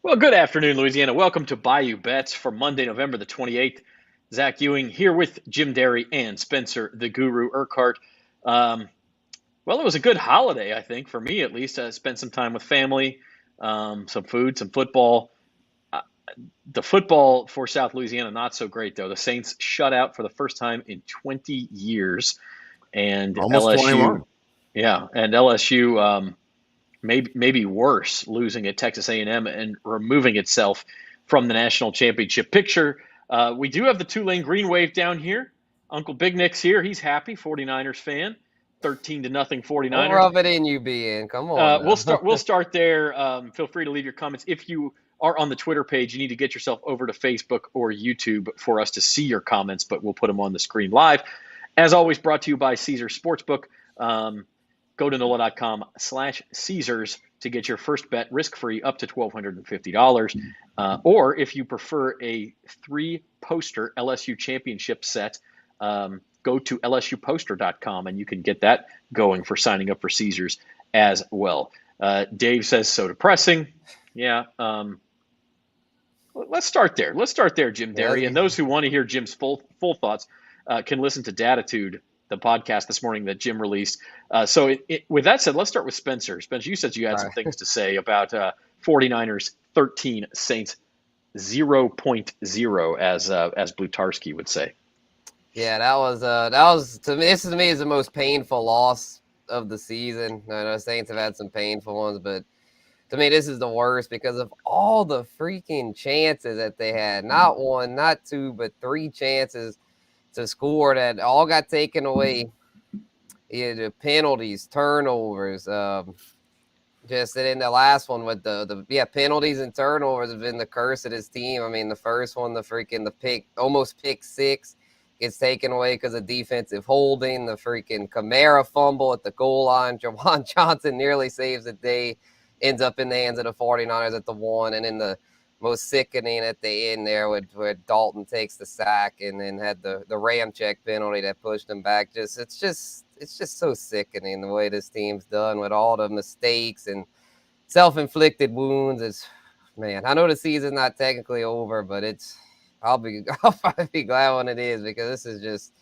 Well, good afternoon, Louisiana. Welcome to Bayou Bets for Monday, November the 28th. Zach Ewing here with Jim Derry and Spencer the Guru Urquhart. Well, it was a good holiday, I think, for me at least. I spent some time with family, some food, some football. The football for South Louisiana, not so great, though. The Saints shut out for the first time in 20 years. And Almost LSU, 21. yeah, and LSU maybe worse, losing at Texas A&M and removing itself from the national championship picture. We do have the Tulane Green Wave down here. Uncle Big Nick's here. He's happy, 49ers fan. 13-0 49ers. Don't rub it in, you being. Come on. We'll start there. Feel free to leave your comments. If you are on the Twitter page, you need to get yourself over to Facebook or YouTube for us to see your comments, but we'll put them on the screen live. As always, brought to you by Caesars Sportsbook. Go to NOLA.com/Caesars to get your first bet risk-free up to $1,250. Or if you prefer a 3-poster LSU championship set, go to LSUposter.com and you can get that going for signing up for Caesars as well. Dave says, so depressing. Yeah. Let's start there. Jim Derry. And those who want to hear Jim's full thoughts can listen to Datitude, the podcast this morning that Jim released. So with that said, let's start with Spencer. Spencer, you said you had some things to say about 49ers 13, Saints 0.0, as Blutarski would say. Yeah, that was to me. This to me is the most painful loss of the season. I know Saints have had some painful ones, but to me, this is the worst because of all the freaking chances that they had. Not one, not two, but 3 chances to score that all got taken away. Yeah, the penalties, turnovers. Just in the last one with the penalties and turnovers have been the curse of this team. I mean, the first one, the almost pick 6 gets taken away because of defensive holding. The freaking Kamara fumble at the goal line. Jawan Johnson nearly saves the day, ends up in the hands of the 49ers at the 1, and then the most sickening at the end there where Dalton takes the sack and then had the ram check penalty that pushed him back. It's just so sickening the way this team's done with all the mistakes and self-inflicted wounds. I know the season's not technically over, but I'll probably be glad when it is, because this is just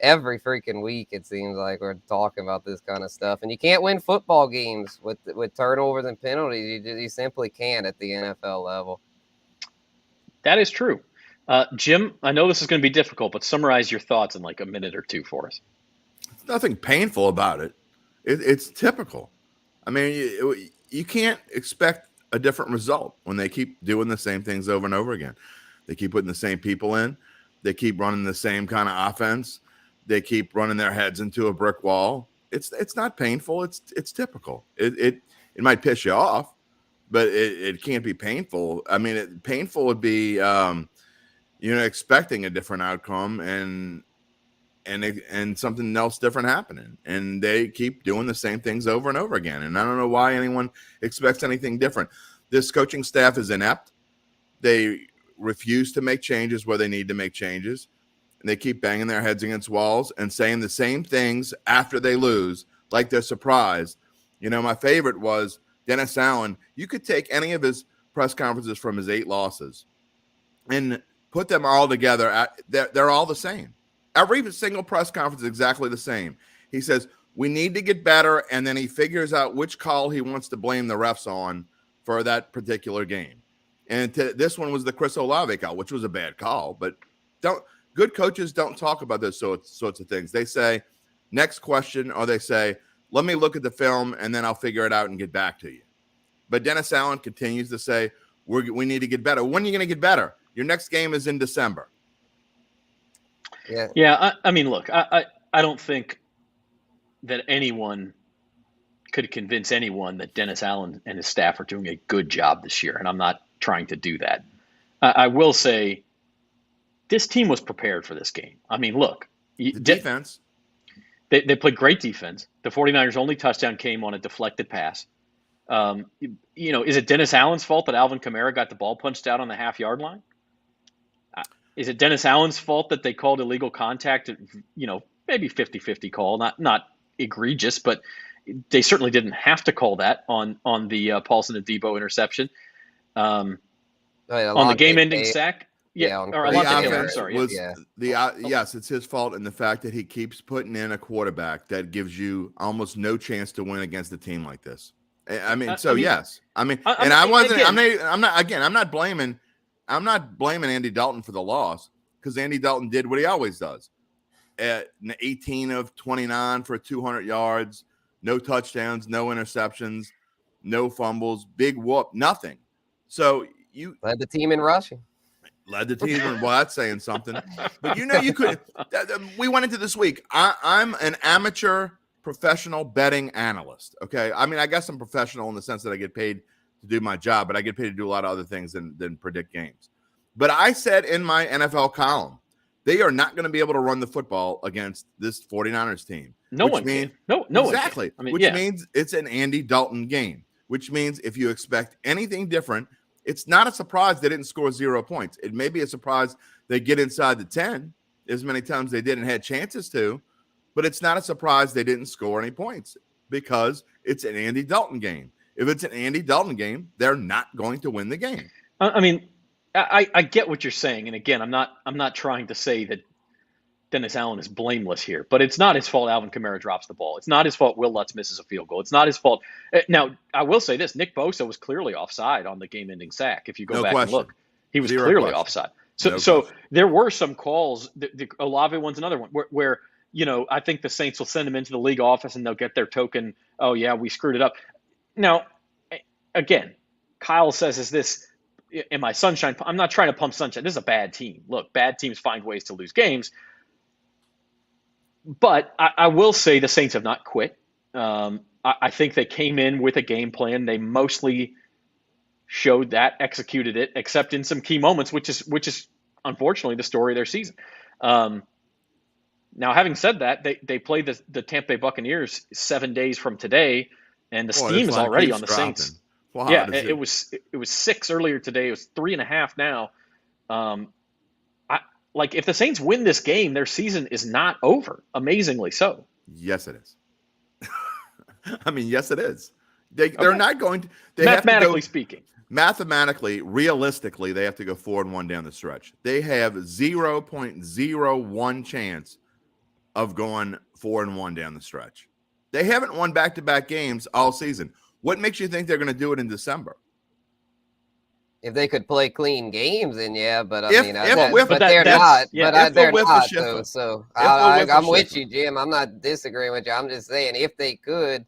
every freaking week it seems like we're talking about this kind of stuff. And you can't win football games with turnovers and penalties. You simply can't at the NFL level. That is true. Jim, I know this is going to be difficult, but summarize your thoughts in like a minute or two for us. There's nothing painful about it. It's typical. I mean, you can't expect a different result when they keep doing the same things over and over again. They keep putting the same people in. They keep running the same kind of offense. They keep running their heads into a brick wall. It's not painful. It's typical. It might piss you off, but it can't be painful. I mean, painful would be expecting a different outcome and something else different happening, and they keep doing the same things over and over again. And I don't know why anyone expects anything different. This coaching staff is inept. They refuse to make changes where they need to make changes, and they keep banging their heads against walls and saying the same things after they lose, like they're surprised. My favorite was Dennis Allen. You could take any of his press conferences from his 8 losses and put them all together. They're all the same. Every single press conference is exactly the same. He says, we need to get better, and then he figures out which call he wants to blame the refs on for that particular game. And this one was the Chris Olave call, which was a bad call. But good coaches don't talk about those sorts of things. They say, next question, or they say, let me look at the film, and then I'll figure it out and get back to you. But Dennis Allen continues to say, we need to get better. When are you going to get better? Your next game is in December. Yeah. I mean, look, I don't think that anyone could convince anyone that Dennis Allen and his staff are doing a good job this year, and I'm not trying to do that. I will say this team was prepared for this game. I mean, look. The defense. They played great defense. The 49ers' only touchdown came on a deflected pass. Is it Dennis Allen's fault that Alvin Kamara got the ball punched out on the half-yard line? Is it Dennis Allen's fault that they called illegal contact? Maybe 50-50 call, not egregious, but they certainly didn't have to call that on the Paulson and Debo interception. on the game-ending sack. Yeah, or the Alontae Taylor, offense sorry. was yes, it's his fault in the fact that he keeps putting in a quarterback that gives you almost no chance to win against a team like this. I mean, yes. I'm not blaming Andy Dalton for the loss, because Andy Dalton did what he always does. At 18 of 29 for 200 yards, no touchdowns, no interceptions, no fumbles, big whoop, nothing. So you led the team in rushing. Well, that's saying something. But you could. We went into this week. I'm an amateur professional betting analyst. Okay, I mean, I guess I'm professional in the sense that I get paid to do my job, but I get paid to do a lot of other things than predict games. But I said in my NFL column, they are not going to be able to run the football against this 49ers team. No one can. Exactly. I mean, which means it's an Andy Dalton game, which means if you expect anything different, it's not a surprise they didn't score 0 points. It may be a surprise they get inside the 10 as many times they did and had chances to, but it's not a surprise they didn't score any points because it's an Andy Dalton game. If it's an Andy Dalton game, they're not going to win the game. I mean, I get what you're saying, and again, I'm not trying to say that Dennis Allen is blameless here, but it's not his fault Alvin Kamara drops the ball. It's not his fault Will Lutz misses a field goal. It's not his fault. Now, I will say this. Nick Bosa was clearly offside on the game-ending sack. If you go back and look, he was clearly offside. So there were some calls, the Olave one's another one, where I think the Saints will send him into the league office and they'll get their token, oh, yeah, we screwed it up. Now, again, Kyle says, is this – am I sunshine? I'm not trying to pump sunshine. This is a bad team. Look, bad teams find ways to lose games. But I will say the Saints have not quit. I think they came in with a game plan. They mostly showed that, executed it, except in some key moments, which is unfortunately the story of their season. Now, having said that, they play the Tampa Bay Buccaneers 7 days from today, and the steam is already on the Saints. Wow, yeah, it was 6 earlier today. It was 3.5 now. Like, if the Saints win this game, their season is not over, amazingly so. Yes, it is. I mean, yes, it is. They're not going to – mathematically speaking. Mathematically, realistically, they have to go 4-1 down the stretch. They have 0.01 chance of going 4-1 down the stretch. They haven't won back-to-back games all season. What makes you think they're going to do it in December? If they could play clean games, then yeah, but they're not. They're not. So I'm with you, Jim. I'm not disagreeing with you. I'm just saying if they could,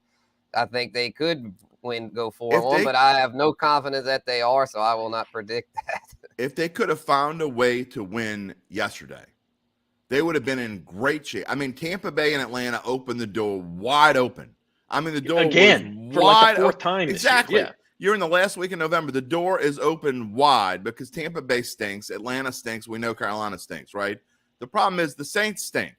I think they could go 4-1, but I have no confidence that they are, so I will not predict that. If they could have found a way to win yesterday, they would have been in great shape. I mean, Tampa Bay and Atlanta opened the door wide open. I mean, the door again was for like the 4th time. Exactly. Yeah. You're in the last week of November. The door is open wide because Tampa Bay stinks. Atlanta stinks. We know Carolina stinks, right? The problem is the Saints stink.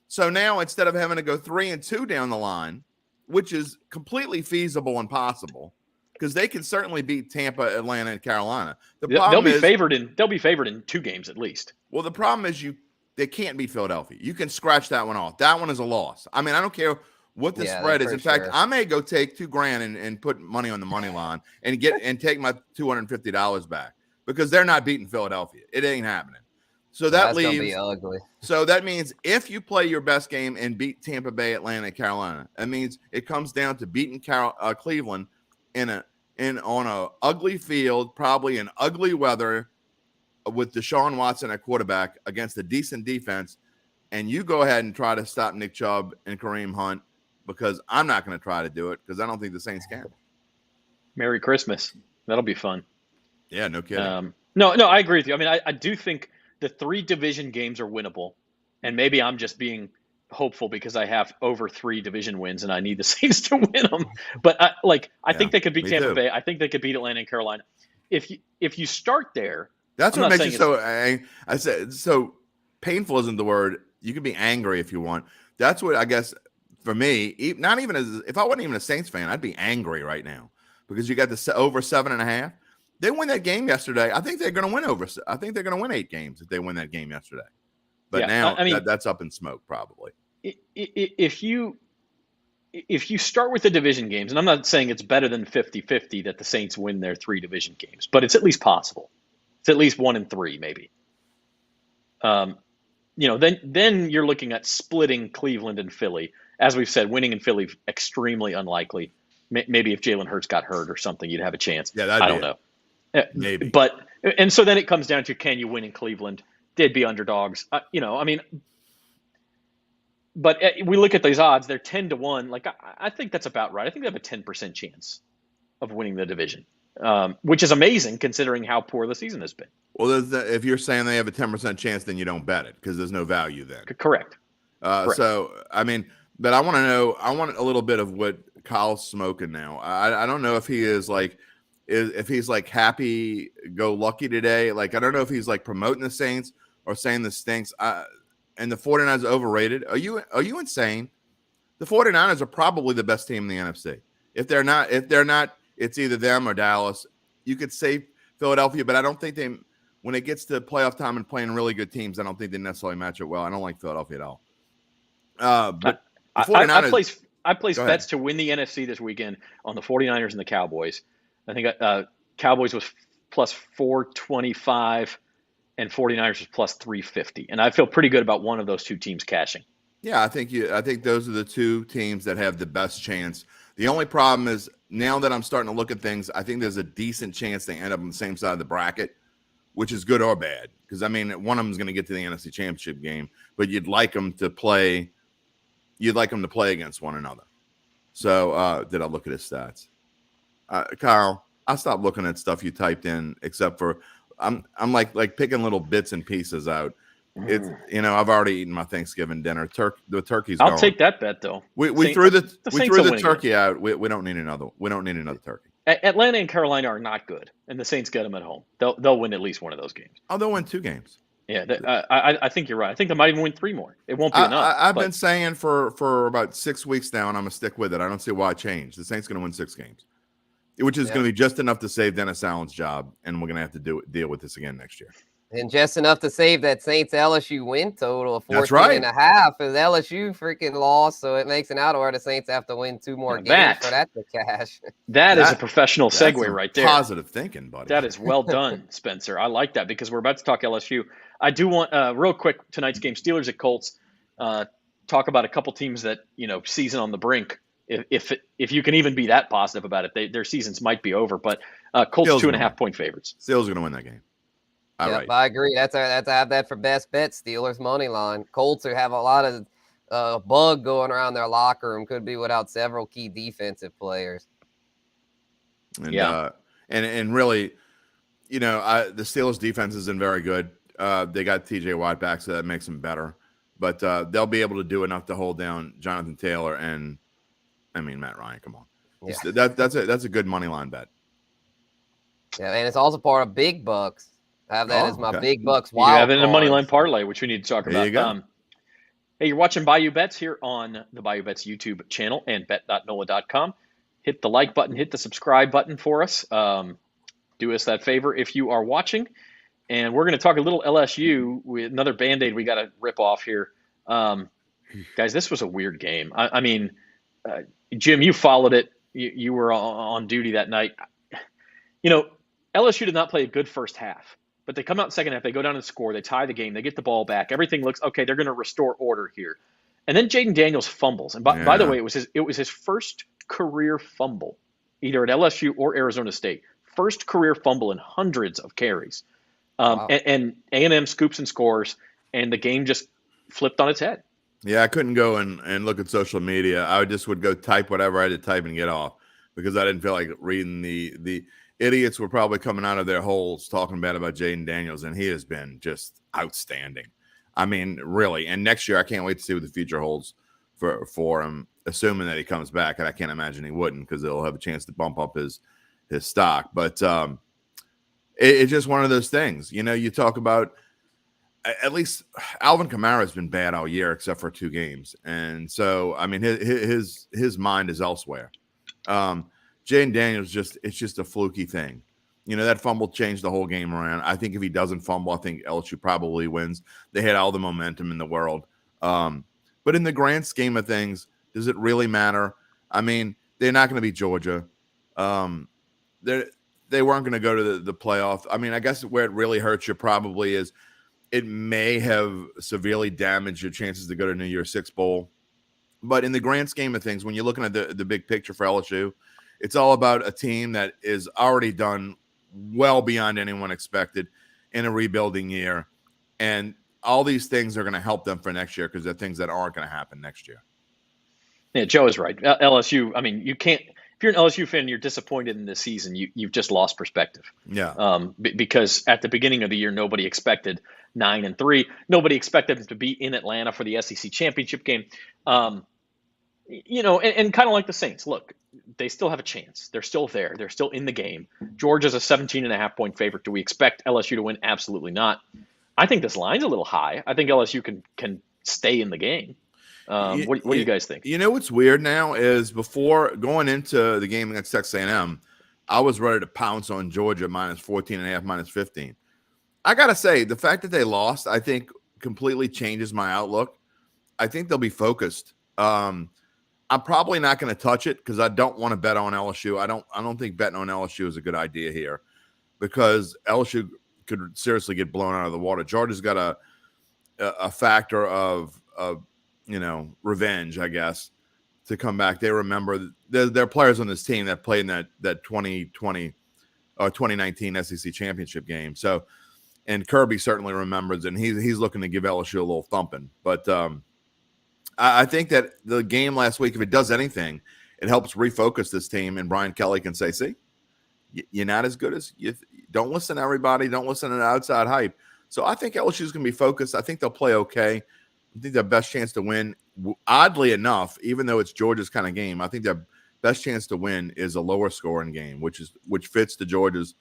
So now instead of having to go 3-2 down the line, which is completely feasible and possible, because they can certainly beat Tampa, Atlanta, and Carolina. They'll be favored in 2 games at least. Well, the problem is they can't beat Philadelphia. You can scratch that one off. That one is a loss. I mean, I don't care what the spread is. In fact, I may go take $2,000 and put money on the money line and take my $250 back because they're not beating Philadelphia. It ain't happening. So that's gonna be ugly. So that means if you play your best game and beat Tampa Bay, Atlanta, and Carolina, that means it comes down to beating Cleveland on a ugly field, probably in ugly weather, with Deshaun Watson at quarterback against a decent defense, and you go ahead and try to stop Nick Chubb and Kareem Hunt. Because I'm not going to try to do it because I don't think the Saints can. Merry Christmas. That'll be fun. Yeah, no kidding. No, I agree with you. I mean, I do think the 3 division games are winnable. And maybe I'm just being hopeful because I have over 3 division wins and I need the Saints to win them. But I think they could beat Tampa Bay. I think they could beat Atlanta and Carolina. If you start there. That's what makes you so – I said so painful isn't the word. You can be angry if you want. That's what I guess – for me, not even if I wasn't even a Saints fan, I'd be angry right now because you got the over 7.5. They win that game yesterday. I think they're going to win I think they're going to win 8 games if they win that game yesterday. But now that's up in smoke probably. If you start with the division games, and I'm not saying it's better than 50-50 that the Saints win their 3 division games, but it's at least possible. It's at least 1-3, maybe. Then you're looking at splitting Cleveland and Philly. As we've said, winning in Philly extremely unlikely. Maybe if Jalen Hurts got hurt or something, you'd have a chance. Yeah, I don't know. Maybe. But and so then it comes down to, can you win in Cleveland? They'd be underdogs. But we look at these odds; they're 10-1. Like I think that's about right. I think they have a 10% chance of winning the division, which is amazing considering how poor the season has been. Well, if you're saying they have a 10% chance, then you don't bet it because there's no value then. Correct. So, but I want to know. I want a little bit of what Kyle's smoking now. I don't know if he is like, if he's like happy go lucky today. Like I don't know if he's like promoting the Saints or saying the stinks. And the 49ers are overrated. Are you insane? The 49ers are probably the best team in the NFC. If they're not, it's either them or Dallas. You could say Philadelphia, but I don't think they. When it gets to playoff time and playing really good teams, I don't think they necessarily match it well. I don't like Philadelphia at all. But I place bets to win the NFC this weekend on the 49ers and the Cowboys. I think Cowboys was plus 425 and 49ers was plus 350. And I feel pretty good about one of those two teams cashing. Yeah, I think those are the two teams that have the best chance. The only problem is now that I'm starting to look at things, I think there's a decent chance they end up on the same side of the bracket, which is good or bad. Because, one of them is going to get to the NFC Championship game, but you'd like them to play against one another. So did I look at his stats? Kyle, I stopped looking at stuff you typed in, except for I'm like picking little bits and pieces out. It's I've already eaten my Thanksgiving dinner. The turkey's gone. I'll take that bet though. We threw the turkey out. We don't need another. We don't need another turkey. Atlanta and Carolina are not good, and the Saints get them at home. They'll win at least one of those games. Oh, they'll win 2 games. Yeah, I think you're right. I think they might even win 3 more. It won't be enough. I've been saying for about 6 weeks now, and I'm gonna stick with it. I don't see why I change. The Saints gonna win 6 games, which is going to be just enough to save Dennis Allen's job, and we're going to have to deal with this again next year. And just enough to save that Saints LSU win total of 14 That's right. and a half. As LSU freaking lost, so it makes an out where the Saints have to win 2 more games for that to cash. That is a professional segue right there. Positive thinking, buddy. That is well done, Spencer. I like that because we're about to talk LSU. I do want real quick tonight's game, Steelers at Colts. Talk about a couple teams that season on the brink. If you can even be that positive about it, their seasons might be over. But Colts 2.5-point favorites. Steelers going to win that game. All right. I agree. That's I have that for best bet. Steelers money line. Colts who have a lot of bug going around their locker room, could be without several key defensive players. And, and really, the Steelers defense isn't very good. They got TJ Watt back, so that makes them better. But they'll be able to do enough to hold down Jonathan Taylor and Matt Ryan. Come on, that's a good money line bet. Yeah, and it's also part of Big Bucks. I have that as my Big Bucks wild You have it in a card. money line parlay, which we need to talk about. There you go. Hey, you're watching Bayou Bets here on the Bayou Bets YouTube channel and bet.NOLA.com. Hit the like button, hit the subscribe button for us. Do us that favor if you are watching. And we're going to talk a little LSU with another Band-Aid we got to rip off here. Guys, this was a weird game. Jim, you followed it. You were on duty that night. LSU did not play a good first half, but they come out in the second half. They go down and score. They tie the game. They get the ball back. Everything looks okay. They're going to restore order here. And then Jaden Daniels fumbles. And by the way, it was his first career fumble, either at LSU or Arizona State. First career fumble in hundreds of carries. Wow. And A&M scoops and scores, and the game just flipped on its head. Yeah, I couldn't go and look at social media. I would go type whatever I had to type and get off because I didn't feel like reading the idiots were probably coming out of their holes talking bad about Jaden Daniels, and he has been just outstanding. Really. And next year, I can't wait to see what the future holds for him, assuming that he comes back. And I can't imagine he wouldn't because they'll have a chance to bump up his stock. But it's just one of those things. You talk about at least Alvin Kamara has been bad all year except for 2 games. And so, his mind is elsewhere. Jaden Daniels it's just a fluky thing. That fumble changed the whole game around. I think if he doesn't fumble, I think LSU probably wins. They had all the momentum in the world. But in the grand scheme of things, does it really matter? They're not going to beat Georgia. they weren't going to go to the playoff. I mean, I guess where it really hurts you probably is it may have severely damaged your chances to go to New Year's Six Bowl. But in the grand scheme of things, when you're looking at the big picture for LSU, it's all about a team that is already done well beyond anyone expected in a rebuilding year. And all these things are going to help them for next year because they're things that aren't going to happen next year. Yeah, Joe is right. LSU, I mean, you can't, if you're an LSU fan, you're disappointed in this season, you've just lost perspective. Yeah. Because at the beginning of the year, nobody expected 9-3. Nobody expected them to be in Atlanta for the SEC Championship game. And kind of like the Saints, look, they still have a chance. They're still there. They're still in the game. Georgia's a 17.5-point favorite. Do we expect LSU to win? Absolutely not. I think this line's a little high. I think LSU can stay in the game. What do you guys think? You know what's weird now is before going into the game against Texas A&M, I was ready to pounce on Georgia minus 14.5, minus 15. I got to say, the fact that they lost, I think, completely changes my outlook. I think they'll be focused. I'm probably not going to touch it because I don't want to bet on LSU. I don't think betting on LSU is a good idea here because LSU could seriously get blown out of the water. Georgia's got a factor of revenge, I guess, to come back. They remember there are players on this team that played in that 2020 or 2019 SEC Championship game. So, and Kirby certainly remembers, and he's looking to give LSU a little thumping. But I think that the game last week, if it does anything, it helps refocus this team, and Brian Kelly can say, see, you're not as good as you. Don't listen to everybody. Don't listen to the outside hype. So I think LSU is going to be focused. I think they'll play okay. I think their best chance to win, oddly enough, even though it's Georgia's kind of game, I think their best chance to win is a lower scoring game, which fits the Georgia's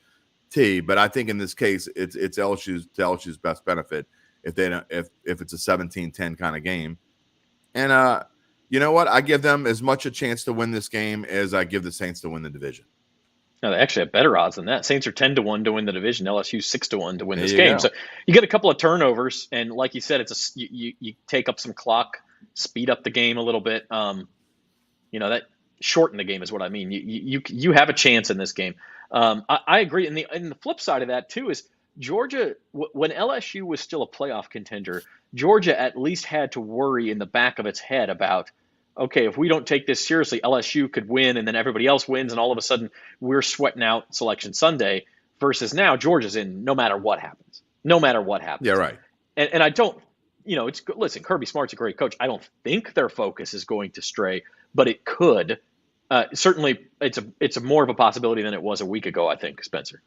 T. But I think in this case, it's LSU's best benefit if it's a 17-10 kind of game. And you know what? I give them as much a chance to win this game as I give the Saints to win the division. No, they actually have better odds than that. Saints are 10-1 to win the division. LSU 6-1 to win this There you game. go. So you get a couple of turnovers, and like you said, you take up some clock, speed up the game a little bit. That shorten the game is what I mean. You have a chance in this game. I agree. And the flip side of that too is Georgia. When LSU was still a playoff contender, Georgia at least had to worry in the back of its head about, okay, if we don't take this seriously, LSU could win and then everybody else wins and all of a sudden we're sweating out Selection Sunday versus now Georgia's in no matter what happens. No matter what happens. Yeah, right. And I don't, listen, Kirby Smart's a great coach. I don't think their focus is going to stray, but it could. Certainly, it's a more of a possibility than it was a week ago, I think, Spencer.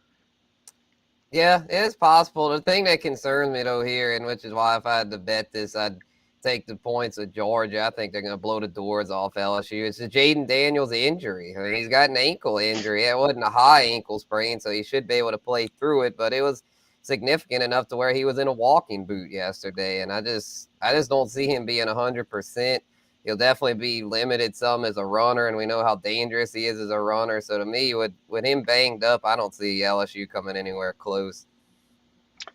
Yeah, it's possible. The thing that concerns me, though, here, and which is why if I had to bet this, I'd take the points of Georgia. I think they're going to blow the doors off LSU. It's the Jaden Daniels injury. I mean, he's got an ankle injury. It wasn't a high ankle sprain, so he should be able to play through it, but it was significant enough to where he was in a walking boot yesterday, and I just don't see him being 100%. He'll definitely be limited some as a runner, and we know how dangerous he is as a runner. So to me, with him banged up, I don't see LSU coming anywhere close.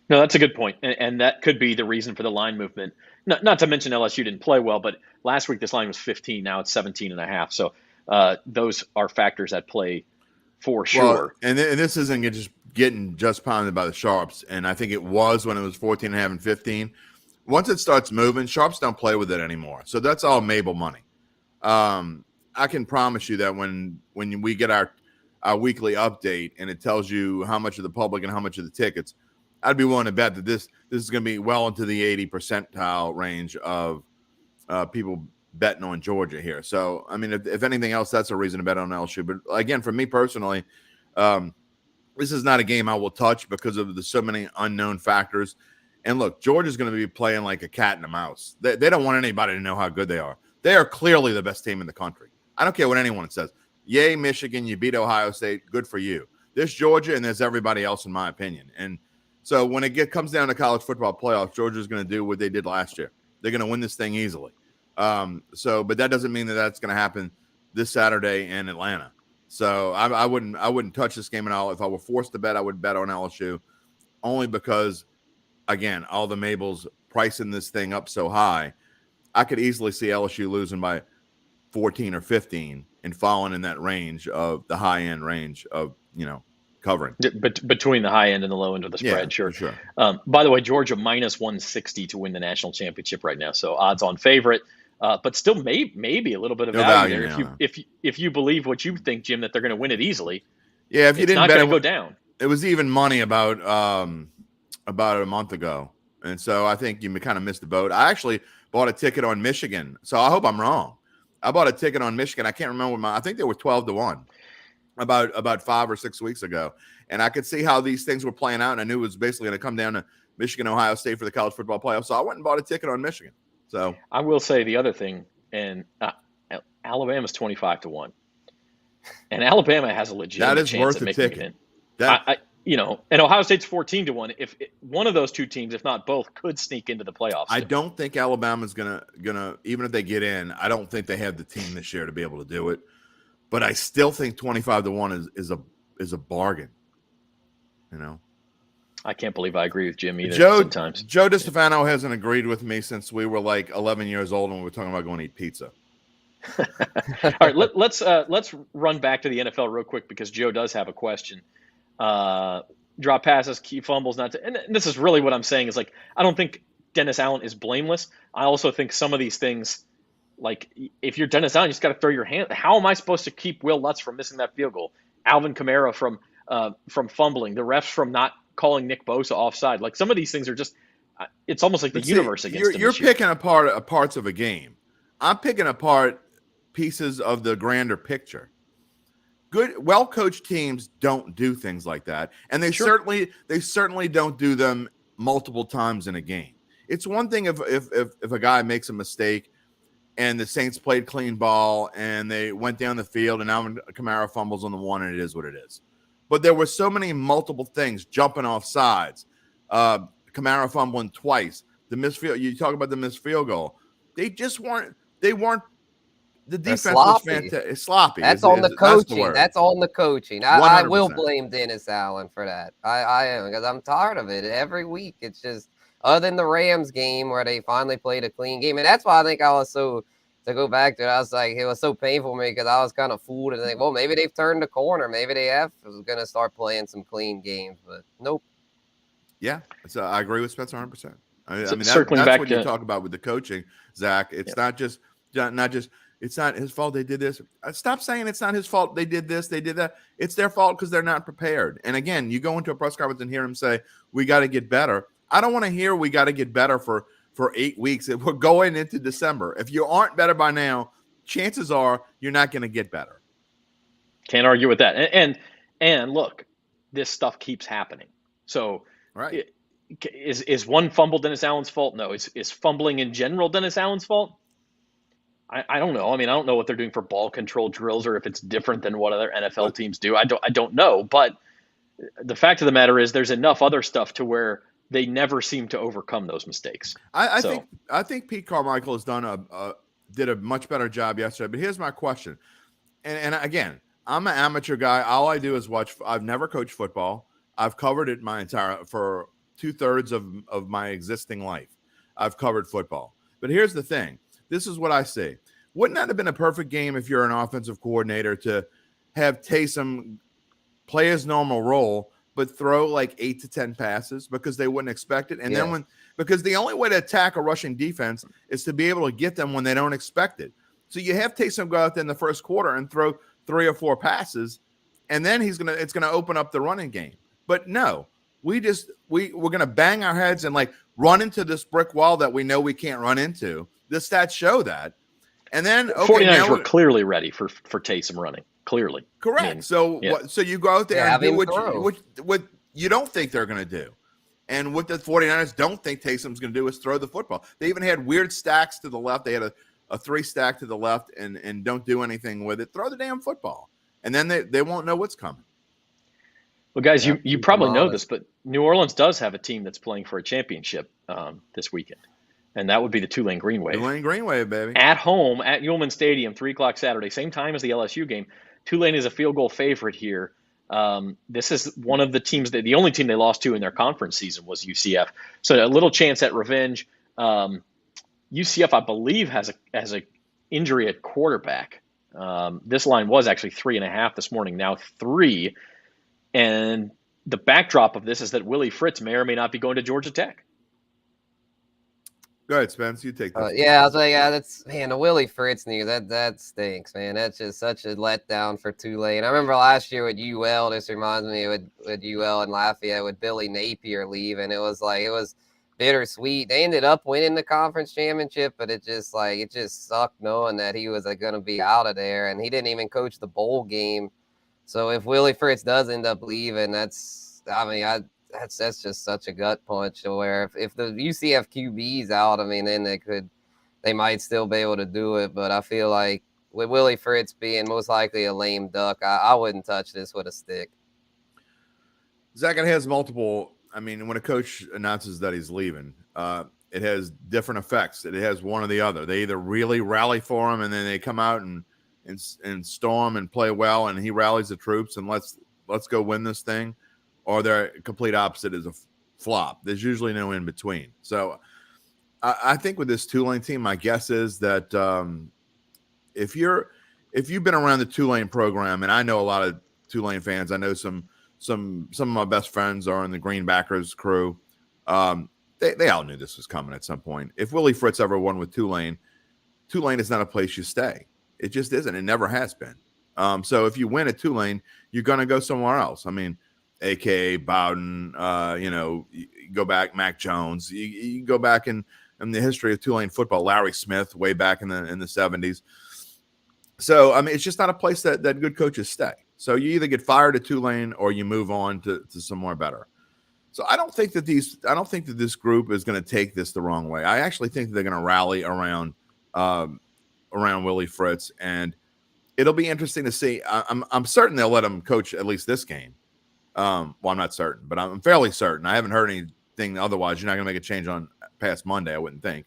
No, that's a good point. And that could be the reason for the line movement. Not to mention LSU didn't play well, but last week this line was 15. Now it's 17.5. So those are factors at play for sure. Well, and this isn't just getting pounded by the Sharps. And I think it was when it was 14.5 and 15. Once it starts moving, Sharps don't play with it anymore. So that's all Mabel money. I can promise you that when we get our weekly update and it tells you how much of the public and how much of the tickets, I'd be willing to bet that this is going to be well into the 80 percentile range of people betting on Georgia here. So, I mean, if anything else, that's a reason to bet on LSU. But again, for me personally, this is not a game I will touch because of the so many unknown factors. And look, Georgia's going to be playing like a cat and a mouse. They don't want anybody to know how good they are. They are clearly the best team in the country. I don't care what anyone says. Yay, Michigan, you beat Ohio State. Good for you. There's Georgia and there's everybody else, in my opinion. And so when it comes down to college football playoffs, Georgia's going to do what they did last year. They're going to win this thing easily. But that doesn't mean that that's going to happen this Saturday in Atlanta. So I wouldn't touch this game at all. If I were forced to bet, I would bet on LSU only because, again, all the Mabels pricing this thing up so high. I could easily see LSU losing by 14 or 15 and falling in that range of the high end range of, covering. Between the high end and the low end of the spread, Yeah, sure. for sure. By the way, Georgia minus 160 to win the national championship right now, so odds on favorite, but still maybe a little bit of No value value there now, if you believe what you think, Jim, that they're going to win it easily. Yeah, if you it's didn't not bet going to go down. It was even money about a month ago, and so I think you kind of missed the boat. I actually bought a ticket on Michigan, so I hope I'm wrong. I bought a ticket on Michigan. I can't remember I think they were 12-1 about 5 or 6 weeks ago, and I could see how these things were playing out, and I knew it was basically going to come down to Michigan, Ohio State for the college football playoff. So I went and bought a ticket on Michigan. So I will say the other thing, and Alabama's 25-1, and Alabama has a legitimate chance at making it in. And Ohio State's 14-1. If one of those two teams, if not both, could sneak into the playoffs. I don't think Alabama's gonna even if they get in. I don't think they have the team this year to be able to do it. But I still think 25-1 is a bargain. I can't belight I agree with Jim either. Joe DeStefano hasn't agreed with me since we were like 11 years old and we were talking about going to eat pizza. All right, let's run back to the NFL real quick because Joe does have a question. Drop passes, key fumbles, and this is really what I'm saying is like I don't think Dennis Allen is blameless. I also think some of these things, like if you're Dennis Allen, you just got to throw your hand. How am I supposed to keep Will Lutz from missing that field goal? Alvin Kamara from fumbling, the refs from not calling Nick Bosa offside. Like some of these things are just, it's almost like the universe against him. You're picking apart parts of a game. I'm picking apart pieces of the grander picture. Good, well-coached teams don't do things like that, and they certainly don't do them multiple times in a game. It's one thing if a guy makes a mistake and the Saints played clean ball and they went down the field and Alvin Kamara fumbles on the one and it is what it is. But there were so many multiple things, jumping off sides, Kamara fumbling twice, the missed field. You talk about the missed field goal. They just weren't. They weren't. The defense was fantastic. It's sloppy. That's on the coaching. That's on the coaching. I will blame Dennis Allen for that. I am, because I'm tired of it. Every week, it's just, other than the Rams game where they finally played a clean game. And that's why I think I was so, to go back to it, I was like, it was so painful for me because I was kind of fooled and think, well, maybe they've turned the corner. Maybe they have going to start playing some clean games. But nope. Yeah, so I agree with Spencer 100%. I mean, that's what you talk about with the coaching, Zach. It's not just it's not his fault they did this. Stop saying it's not his fault they did this, they did that. It's their fault because they're not prepared. And again, you go into a press conference and hear him say, we got to get better. I don't want to hear we got to get better for 8 weeks. If we're going into December, if you aren't better by now, chances are you're not going to get better. Can't argue with that. And look, this stuff keeps happening. So right. Is one fumble Dennis Allen's fault? No. Is fumbling in general Dennis Allen's fault? I don't know. I mean, I don't know what they're doing for ball control drills or if it's different than what other NFL teams do. I don't know. But the fact of the matter is there's enough other stuff to where they never seem to overcome those mistakes. I think Pete Carmichael has did a much better job yesterday. But here's my question. And again, I'm an amateur guy. All I do is watch. I've never coached football. I've covered it for 2/3 of my existing life. I've covered football. But here's the thing. This is what I say. Wouldn't that have been a perfect game if you're an offensive coordinator to have Taysom play his normal role, but throw like 8 to 10 passes because they wouldn't expect it? And then because the only way to attack a rushing defense is to be able to get them when they don't expect it. So you have Taysom go out there in the first quarter and throw 3 or 4 passes, and then it's gonna open up the running game. But no, we're gonna bang our heads and like run into this brick wall that we know we can't run into. The stats show that. And then 49ers were clearly ready for Taysom running. Clearly. Correct. I mean, so you go out there and do what you don't think they're going to do. And what the 49ers don't think Taysom's going to do is throw the football. They even had weird stacks to the left. They had a 3 stack to the left and don't do anything with it. Throw the damn football. And then they won't know what's coming. Well, guys, you probably know this, but New Orleans does have a team that's playing for a championship this weekend. And that would be the Tulane Green Wave. Tulane Green Wave, baby. At home at Ullman Stadium, 3 o'clock Saturday, same time as the LSU game. Tulane is a field goal favorite here. This is one of the teams the only team they lost to in their conference season was UCF. So a little chance at revenge. UCF, I believe, has a injury at quarterback. This line was actually 3.5 this morning, now 3. And the backdrop of this is that Willie Fritz may or may not be going to Georgia Tech. Go ahead, Spence. You take this. Yeah, I was like, that's the Willie Fritz news. That stinks, man. That's just such a letdown for Tulane. I remember last year with UL. This reminds me with UL and Lafayette with Billy Napier leaving. It was bittersweet. They ended up winning the conference championship, but it just sucked knowing that he was going to be out of there, and he didn't even coach the bowl game. So if Willie Fritz does end up leaving, that's just such a gut punch to where if the UCF QB's out, then they might still be able to do it. But I feel like with Willie Fritz being most likely a lame duck, I wouldn't touch this with a stick. Zach, it has multiple. When a coach announces that he's leaving, it has different effects. It has one or the other. They either really rally for him and then they come out and storm and play well, and he rallies the troops and let's go win this thing. Or they're complete opposite is a flop. There's usually no in between. So I think with this Tulane team, my guess is that if you've been around the Tulane program, and I know a lot of Tulane fans, I know some of my best friends are in the Greenbackers crew. They all knew this was coming at some point. If Willie Fritz ever won with Tulane is not a place you stay. It just isn't. It never has been. So if you win at Tulane, you're going to go somewhere else. AKA Bowden, you go back, Mac Jones. You go back in the history of Tulane football, Larry Smith, way back in the 70s. So, it's just not a place that good coaches stay. So you either get fired at Tulane or you move on to somewhere better. So I don't think that this group is going to take this the wrong way. I actually think that they're going to rally around Willie Fritz, and it'll be interesting to see. I'm certain they'll let him coach at least this game. I'm not certain, but I'm fairly certain. I haven't heard anything otherwise. You're not going to make a change on past Monday, I wouldn't think.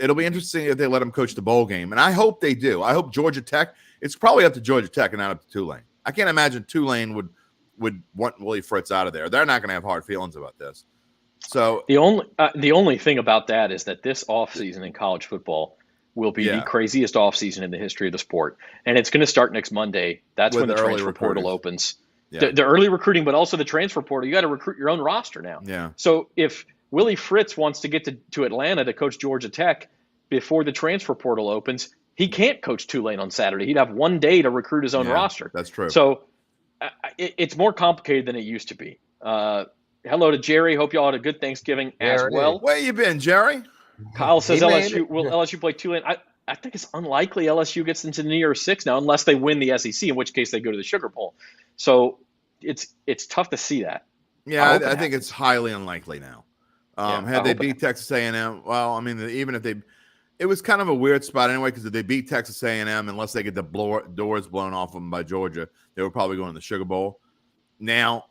It'll be interesting if they let him coach the bowl game, and I hope they do. I hope Georgia Tech. It's probably up to Georgia Tech and not up to Tulane. I can't imagine Tulane would want Willie Fritz out of there. They're not going to have hard feelings about this. So the only thing about that is that this offseason in college football will be the craziest offseason in the history of the sport, and it's going to start next Monday. That's when the transfer portal opens. Yeah. The early recruiting, but also the transfer portal. You got to recruit your own roster now. Yeah. So if Willie Fritz wants to get to Atlanta to coach Georgia Tech before the transfer portal opens, he can't coach Tulane on Saturday. He'd have one day to recruit his own roster. That's true. So it's more complicated than it used to be. Hello to Jerry. Hope y'all had a good Thanksgiving as well. Where you been, Jerry? Kyle says will LSU play Tulane? I think it's unlikely LSU gets into the New Year's Six now unless they win the SEC, in which case they go to the Sugar Bowl. So it's tough to see that. Yeah, I think it's highly unlikely now. Had they beat Texas A&M, well, even if it was kind of a weird spot anyway, because if they beat Texas A&M, unless they get the doors blown off them by Georgia, they were probably going to the Sugar Bowl. Now,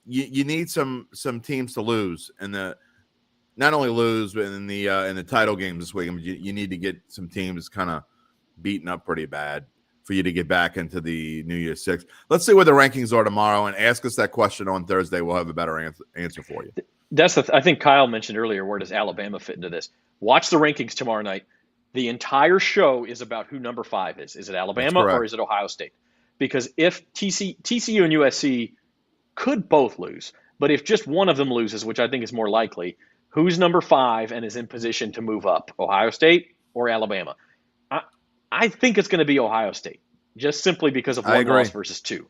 you need some teams to lose, and not only lose, but in the title games this week. You need to get some teams kind of beaten up pretty bad for you to get back into the New Year's Six. Let's see where the rankings are tomorrow, and ask us that question on Thursday. We'll have a better answer for you. I think Kyle mentioned earlier, where does Alabama fit into this? Watch the rankings tomorrow night. The entire show is about who number 5 is. Is it Alabama or is it Ohio State? Because if TCU and USC could both lose, but if just one of them loses, which I think is more likely, who's number 5 and is in position to move up, Ohio State or Alabama? I think it's going to be Ohio State, just simply because of one loss versus 2.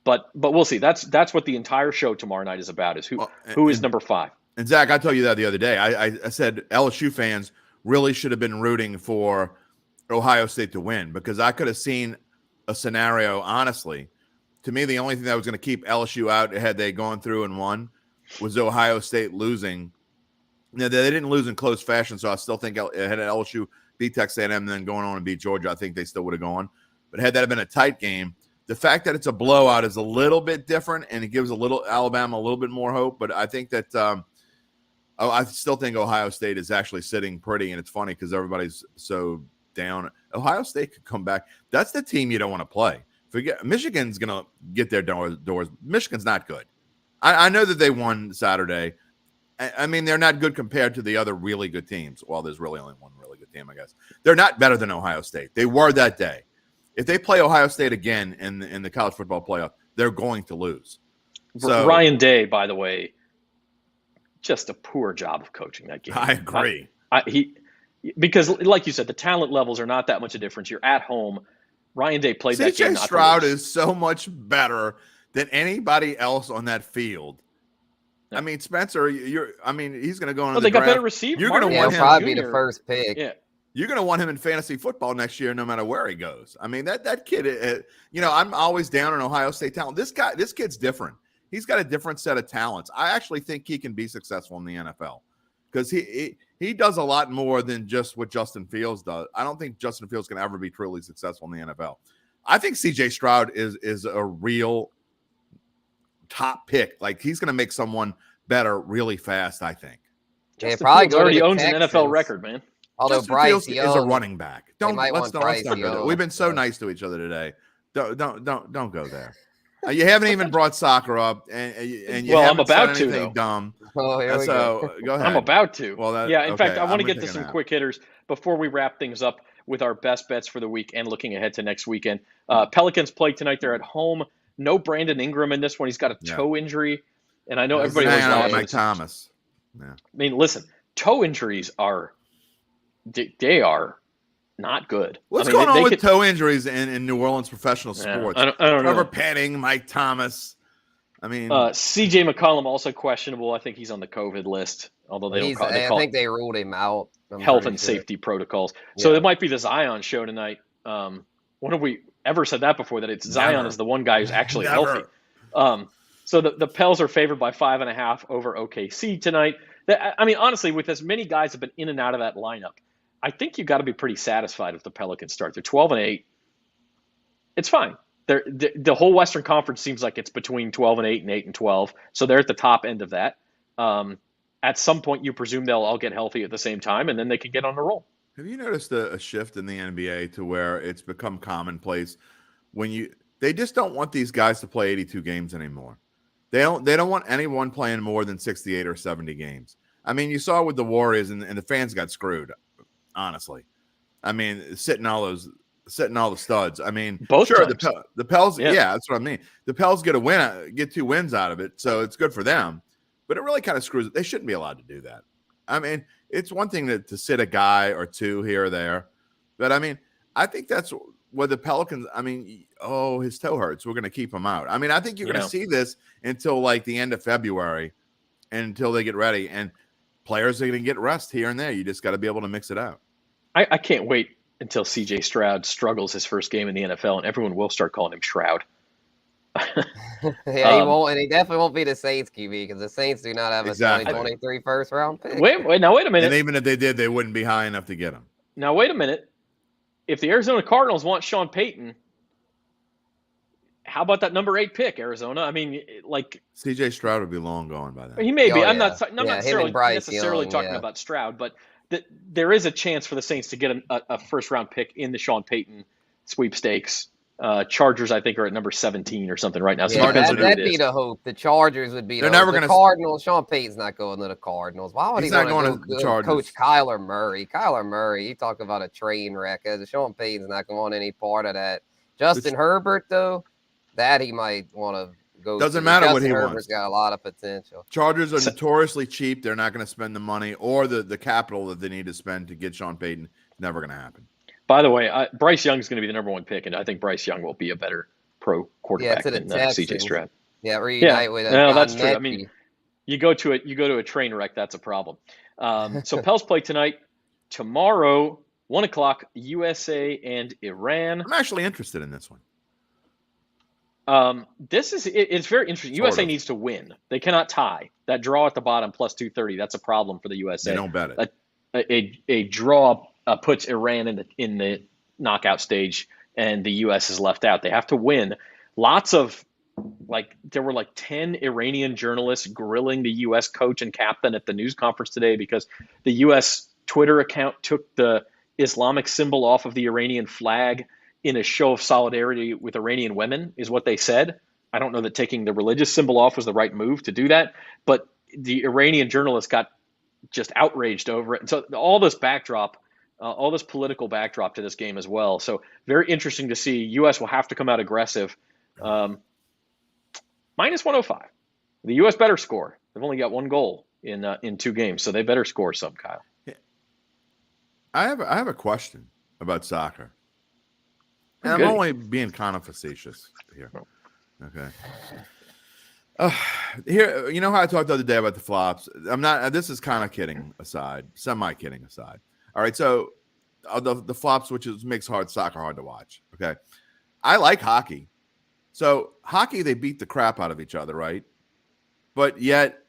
But we'll see. That's what the entire show tomorrow night is about, is who is number 5. And Zach, I told you that the other day. I said LSU fans really should have been rooting for Ohio State to win, because I could have seen a scenario, honestly. To me, the only thing that was going to keep LSU out had they gone through and won was Ohio State losing. Now, they didn't lose in close fashion, so I still think had LSU beat Texas A&M and then going on and beat Georgia, I think they still would have gone. But had that been a tight game, the fact that it's a blowout is a little bit different, and it gives Alabama a little bit more hope. But I think that I still think Ohio State is actually sitting pretty, and it's funny because everybody's so down. Ohio State could come back. That's the team you don't want to play. Forget Michigan's going to get their doors. Michigan's not good. I know that they won Saturday. They're not good compared to the other really good teams. Well, there's really only one really good team, I guess. They're not better than Ohio State. They were that day. If they play Ohio State again in the college football playoff, they're going to lose. So Ryan Day, by the way, just a poor job of coaching that game. I agree. Because like you said, the talent levels are not that much a difference. You're at home. Ryan Day played that game. CJ Stroud is so much better than anybody else on that field. I mean, Spencer, he's going to go into the they got draft. better receivers. You're going to want him. He'll probably be the first pick. Yeah. You're going to want him in fantasy football next year, no matter where he goes. I mean, that kid, I'm always down on Ohio State talent. This kid's different. He's got a different set of talents. I actually think he can be successful in the NFL because he does a lot more than just what Justin Fields does. I don't think Justin Fields can ever be truly successful in the NFL. I think CJ Stroud is a real top pick. Like, he's going to make someone better really fast, I think. Justin Fields already owns an NFL record, man. Although Justin Bryce Fields Young is a running back. Let's not Bryce go there. Young, We've been so nice to each other today. Don't go there. You haven't even brought soccer up, and you haven't I'm about said to, anything dumb. Oh, here we go. Go ahead. I'm about to. Well, in fact, I want to get to some quick hitters before we wrap things up with our best bets for the week and looking ahead to next weekend. Pelicans play tonight. They're at home. No Brandon Ingram in this one. He's got a toe injury, and I know everybody always laughs. Mike Thomas. Yeah. I mean, listen, toe injuries are not good. What's going on with toe injuries in New Orleans professional sports? I don't know. Trevor Penning, Mike Thomas. I mean, C.J. McCollum also questionable. I think he's on the COVID list, although I think they ruled him out. Health and safety protocols. So it might be the Zion show tonight. When have we ever said that before? That it's Zion is the one guy who's actually healthy. So the Pels are favored by 5.5 over OKC tonight. I mean, honestly, with as many guys have been in and out of that lineup, I think you've got to be pretty satisfied if the Pelicans start. They're 12-8. It's fine. The whole Western Conference seems like it's between 12-8 and 8-12. So they're at the top end of that. At some point, you presume they'll all get healthy at the same time, and then they can get on the roll. Have you noticed a shift in the NBA to where it's become commonplace they just don't want these guys to play 82 games anymore. They don't want anyone playing more than 68 or 70 games. I mean, you saw with the Warriors and the fans got screwed, honestly. I mean, sitting all the studs. I mean, both sure, times. the Pels, yeah, that's what I mean. The Pels get 2 wins out of it, so it's good for them. But it really kind of screws it. They shouldn't be allowed to do that. I mean, it's one thing to sit a guy or two here or there. But, I mean, I think that's what the Pelicans – I mean, his toe hurts. We're going to keep him out. I mean, I think you're going to see this until, like, the end of February and until they get ready. And players are going to get rest here and there. You just got to be able to mix it out. I can't wait until C.J. Stroud struggles his first game in the NFL, and everyone will start calling him Shroud. He won't, and he definitely won't be the Saints QB because the Saints do not have a 2023 first round pick. Wait a minute. And even if they did, they wouldn't be high enough to get him. Now wait a minute. If the Arizona Cardinals want Sean Payton, how about that number 8 pick, Arizona? I mean, like C.J. Stroud would be long gone by then. He may be. I'm not necessarily Young, talking about Stroud, but there is a chance for the Saints to get a first round pick in the Sean Payton sweepstakes. Chargers, I think, are at number 17 or something right now. So that'd be the hope. The Chargers would be. They're never going to. Cardinals. Sean Payton's not going to the Cardinals. Why would he want to go Chargers. Coach Kyler Murray? Kyler Murray. You talk about a train wreck. Sean Payton's not going to want any part of that. Justin Herbert, though, that he might want to go. Doesn't matter what he wants. Herbert's got a lot of potential. Chargers are notoriously cheap. They're not going to spend the money or the capital that they need to spend to get Sean Payton. Never going to happen. By the way, Bryce Young is going to be the number 1 pick, and I think Bryce Young will be a better pro quarterback than C.J. Stroud. Yeah, reunite with that's true. I mean, you go to a train wreck, that's a problem. So Pels play tonight. Tomorrow, 1:00, USA and Iran. I'm actually interested in this one. It's very interesting. USA needs to win. They cannot tie. That draw at the bottom plus 230. That's a problem for the USA. They don't bet it. A draw puts Iran in the knockout stage, and the U.S. is left out. They have to win. There were 10 Iranian journalists grilling the U.S. coach and captain at the news conference today because the U.S. Twitter account took the Islamic symbol off of the Iranian flag in a show of solidarity with Iranian women, is what they said. I don't know that taking the religious symbol off was the right move to do that, but the Iranian journalists got just outraged over it. And so all this political backdrop to this game as well. So very interesting to see. U.S. will have to come out aggressive. Minus 105. The U.S. better score. They've only got one goal in 2 games, so they better score some, Kyle. I have a question about soccer. And I'm Good. only being kind of facetious here. Okay. Here, you know how I talked the other day about the flops? I'm not. This is kind of kidding aside, semi-kidding aside. All right, so the flops, which makes soccer hard to watch. Okay, I like hockey. So hockey, they beat the crap out of each other, right? But yet,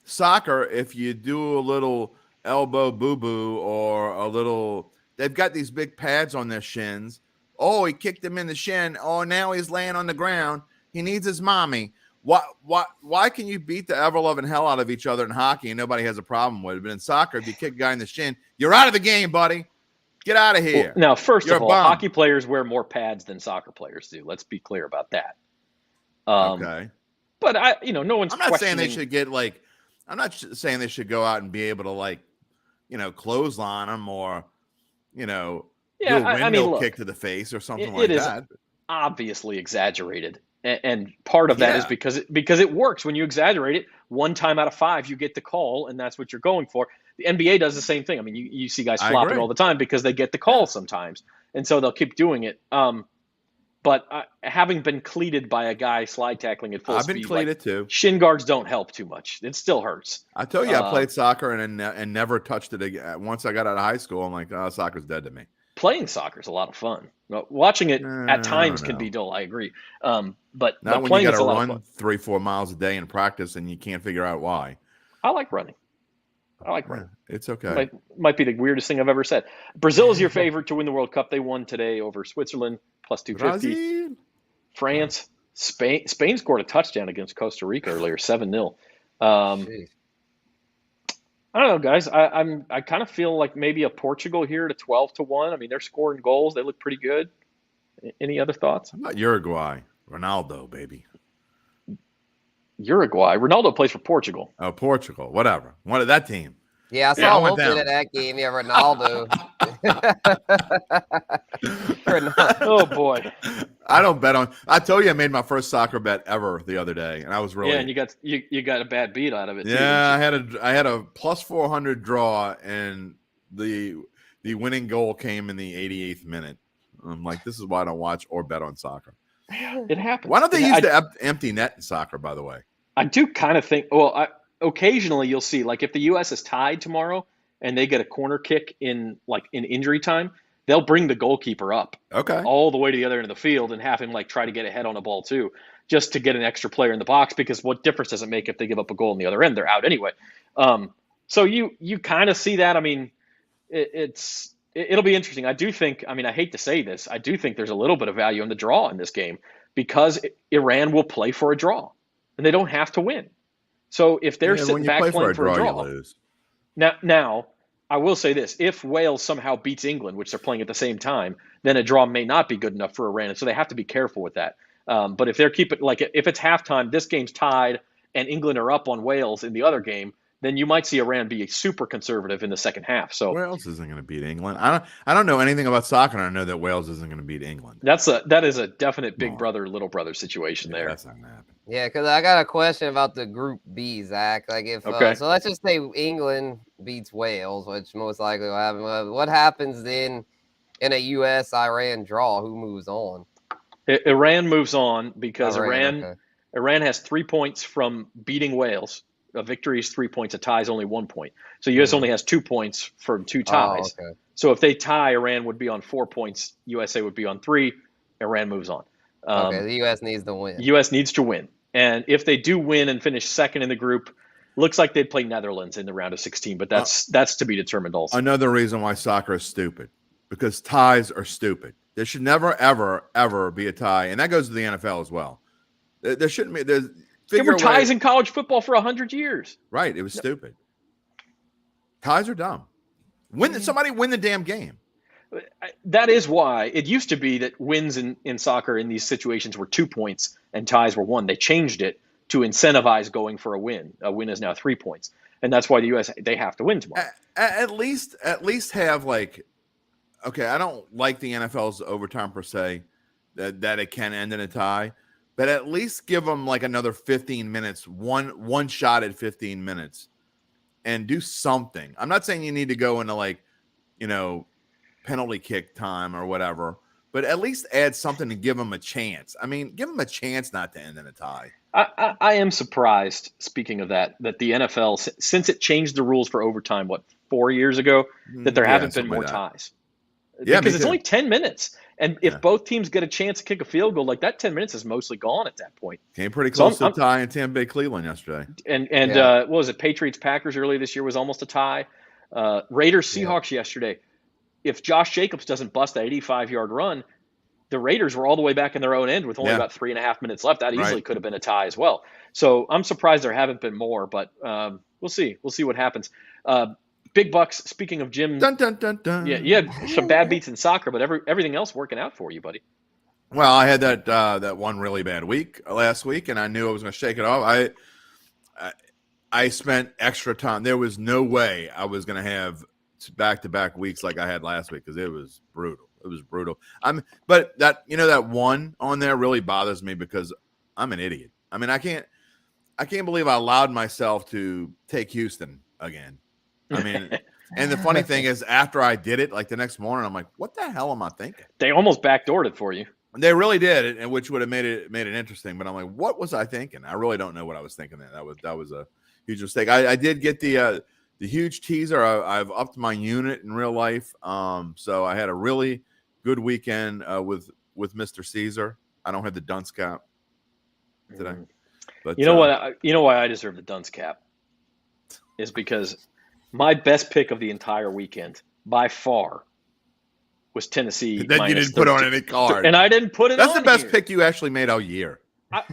soccer, if you do a little elbow boo-boo or a little, they've got these big pads on their shins. Oh, he kicked him in the shin. Oh, now he's laying on the ground. He needs his mommy. Why can you beat the ever-loving hell out of each other in hockey and nobody has a problem with it? But in soccer, if you kick a guy in the shin, you're out of the game, buddy. Get out of here. Well, now, first of all, hockey players wear more pads than soccer players do. Let's be clear about that. Okay. But no one's. I'm not saying they should get like. I'm not saying they should go out and be able to like, clothesline them or, do a windmill kick to the face or something like that. It is obviously exaggerated. And part of that is because it works. When you exaggerate it, 1 time out of 5, you get the call, and that's what you're going for. The NBA does the same thing. I mean, you see guys flopping all the time because they get the call sometimes, and so they'll keep doing it. But having been cleated by a guy slide tackling at full speed, I've been cleated too. Shin guards don't help too much. It still hurts. I tell you, I played soccer and never touched it again. Once I got out of high school, I'm like, oh, soccer's dead to me. Playing soccer is a lot of fun. Watching it at times can be dull. I agree. But not when playing you got is a to lot of run fun. 3-4 miles a day in practice and you can't figure out why. I like running. It's okay. Might be the weirdest thing I've ever said. Brazil is your favorite to win the World Cup. They won today over Switzerland, plus 250. Brazil. France, Spain scored a touchdown against Costa Rica earlier, 7-0. I don't know, guys. I kind of feel like maybe a Portugal here to 12-1. I mean, they're scoring goals. They look pretty good. Any other thoughts? How about Uruguay? Ronaldo, baby. Uruguay. Ronaldo plays for Portugal. Oh, Portugal. Whatever. One of that team. Yeah, I saw a little bit of that game. Yeah, Ronaldo. Oh, boy. I don't bet on. I told you I made my first soccer bet ever the other day, and I was really. Yeah, and you got a bad beat out of it. Yeah, I had a plus 400 draw, and the winning goal came in the 88th minute. I'm like, this is why I don't watch or bet on soccer. It happens. Why don't they use the empty net in soccer? By the way, I do kind of think. Well, occasionally you'll see, like if the U.S. is tied tomorrow and they get a corner kick in injury time, they'll bring the goalkeeper up all the way to the other end of the field and have him try to get ahead on a ball too, just to get an extra player in the box, because what difference does it make if they give up a goal on the other end? They're out anyway. So you kind of see that. I mean, it'll be interesting. I do think, I hate to say this, I do think there's a little bit of value in the draw in this game, because Iran will play for a draw and they don't have to win. So if they're sitting back playing for a draw, you lose. Now, I will say this: if Wales somehow beats England, which they're playing at the same time, then a draw may not be good enough for Iran, and so they have to be careful with that. But if they're if it's halftime, this game's tied, and England are up on Wales in the other game, then you might see Iran be super conservative in the second half. So Wales isn't going to beat England. I don't know anything about soccer, and I know that Wales isn't going to beat England. That is a definite big brother, little brother situation there. That's not going to happen. Yeah, because I got a question about the Group B, Zach. Like if so, let's just say England beats Wales, which most likely will happen. What happens then in a U.S.-Iran draw? Who moves on? Iran moves on because Iran has 3 points from beating Wales. A victory is 3 points. A tie is only 1 point. So U.S. only has 2 points from 2 ties. Oh, okay. So if they tie, Iran would be on 4 points. USA would be on 3. Iran moves on. The U.S. needs to win. U.S. needs to win. And if they do win and finish second in the group, looks like they'd play Netherlands in the round of 16. But that's to be determined also. Another reason why soccer is stupid, because ties are stupid. There should never, ever, ever be a tie. And that goes to the NFL as well. There shouldn't be. There were ties in college football for 100 years. Right. It was stupid. Ties are dumb. Somebody win the damn game. That is why it used to be that wins in soccer in these situations were 2 points and ties were 1. They changed it to incentivize going for a win. A win is now 3 points. And that's why the U.S., they have to win tomorrow. At least have I don't like the NFL's overtime per se, that it can end in a tie. but at least give them like another 15 minutes, one shot at 15 minutes, and do something. I'm not saying you need to go into like, penalty kick time or whatever, but at least add something to give them a chance. I mean, give them a chance not to end in a tie. I am surprised, speaking of that the NFL, since it changed the rules for overtime, 4 years ago, that there haven't been more ties. Yeah, because it's only 10 minutes. And if both teams get a chance to kick a field goal, like that 10 minutes is mostly gone at that point. Came pretty close to a tie in Tampa Bay, Cleveland yesterday. And what was it? Patriots-Packers earlier this year was almost a tie. Raiders-Seahawks yesterday. If Josh Jacobs doesn't bust that 85-yard run, the Raiders were all the way back in their own end with only about 3.5 minutes left. That easily could have been a tie as well. So I'm surprised there haven't been more, but we'll see. We'll see what happens. Big Bucks, speaking of Jim, dun, dun, dun, dun. Yeah, you had some bad beats in soccer, but everything else working out for you, buddy. Well, I had that one really bad week last week, and I knew I was going to shake it off. I spent extra time. There was no way I was going to have back-to-back weeks like I had last week because it was brutal. It was brutal. But that one on there really bothers me because I'm an idiot. I mean, I can't believe I allowed myself to take Houston again. I mean, and the funny thing is, after I did it, like the next morning, I'm like, "What the hell am I thinking?" They almost backdoored it for you. They really did, and which would have made it interesting. But I'm like, "What was I thinking?" I really don't know what I was thinking. That was a huge mistake. I did get the huge teaser. I've upped my unit in real life, so I had a really good weekend with Mr. Caesar. I don't have the dunce cap today, but you know what? You know why I deserve the dunce cap is because my best pick of the entire weekend, by far, was Tennessee. Then you didn't put on any card. And I didn't put it on. That's the best pick you actually made all year. That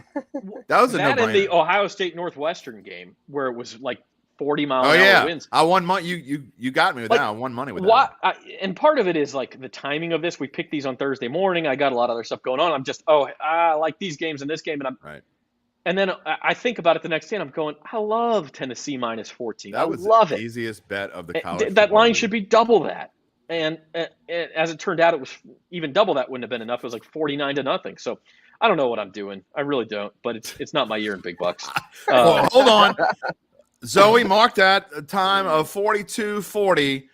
was a no-brainer. And the Ohio State Northwestern game where it was like 40-mile-an-hour winds. I won money. You got me with that. I won money with that. And part of it is like the timing of this. We picked these on Thursday morning. I got a lot of other stuff going on. I'm just, I like these games and this game. And right. And then I think about it the next day, and I'm going, I love Tennessee minus 14. That was the easiest bet of the college. That line should be double that. And as it turned out, it was even double that wouldn't have been enough. It was like 49-0. So I don't know what I'm doing. I really don't. But it's not my year in big bucks. Well, hold on. Zoe marked that a time of 42:40.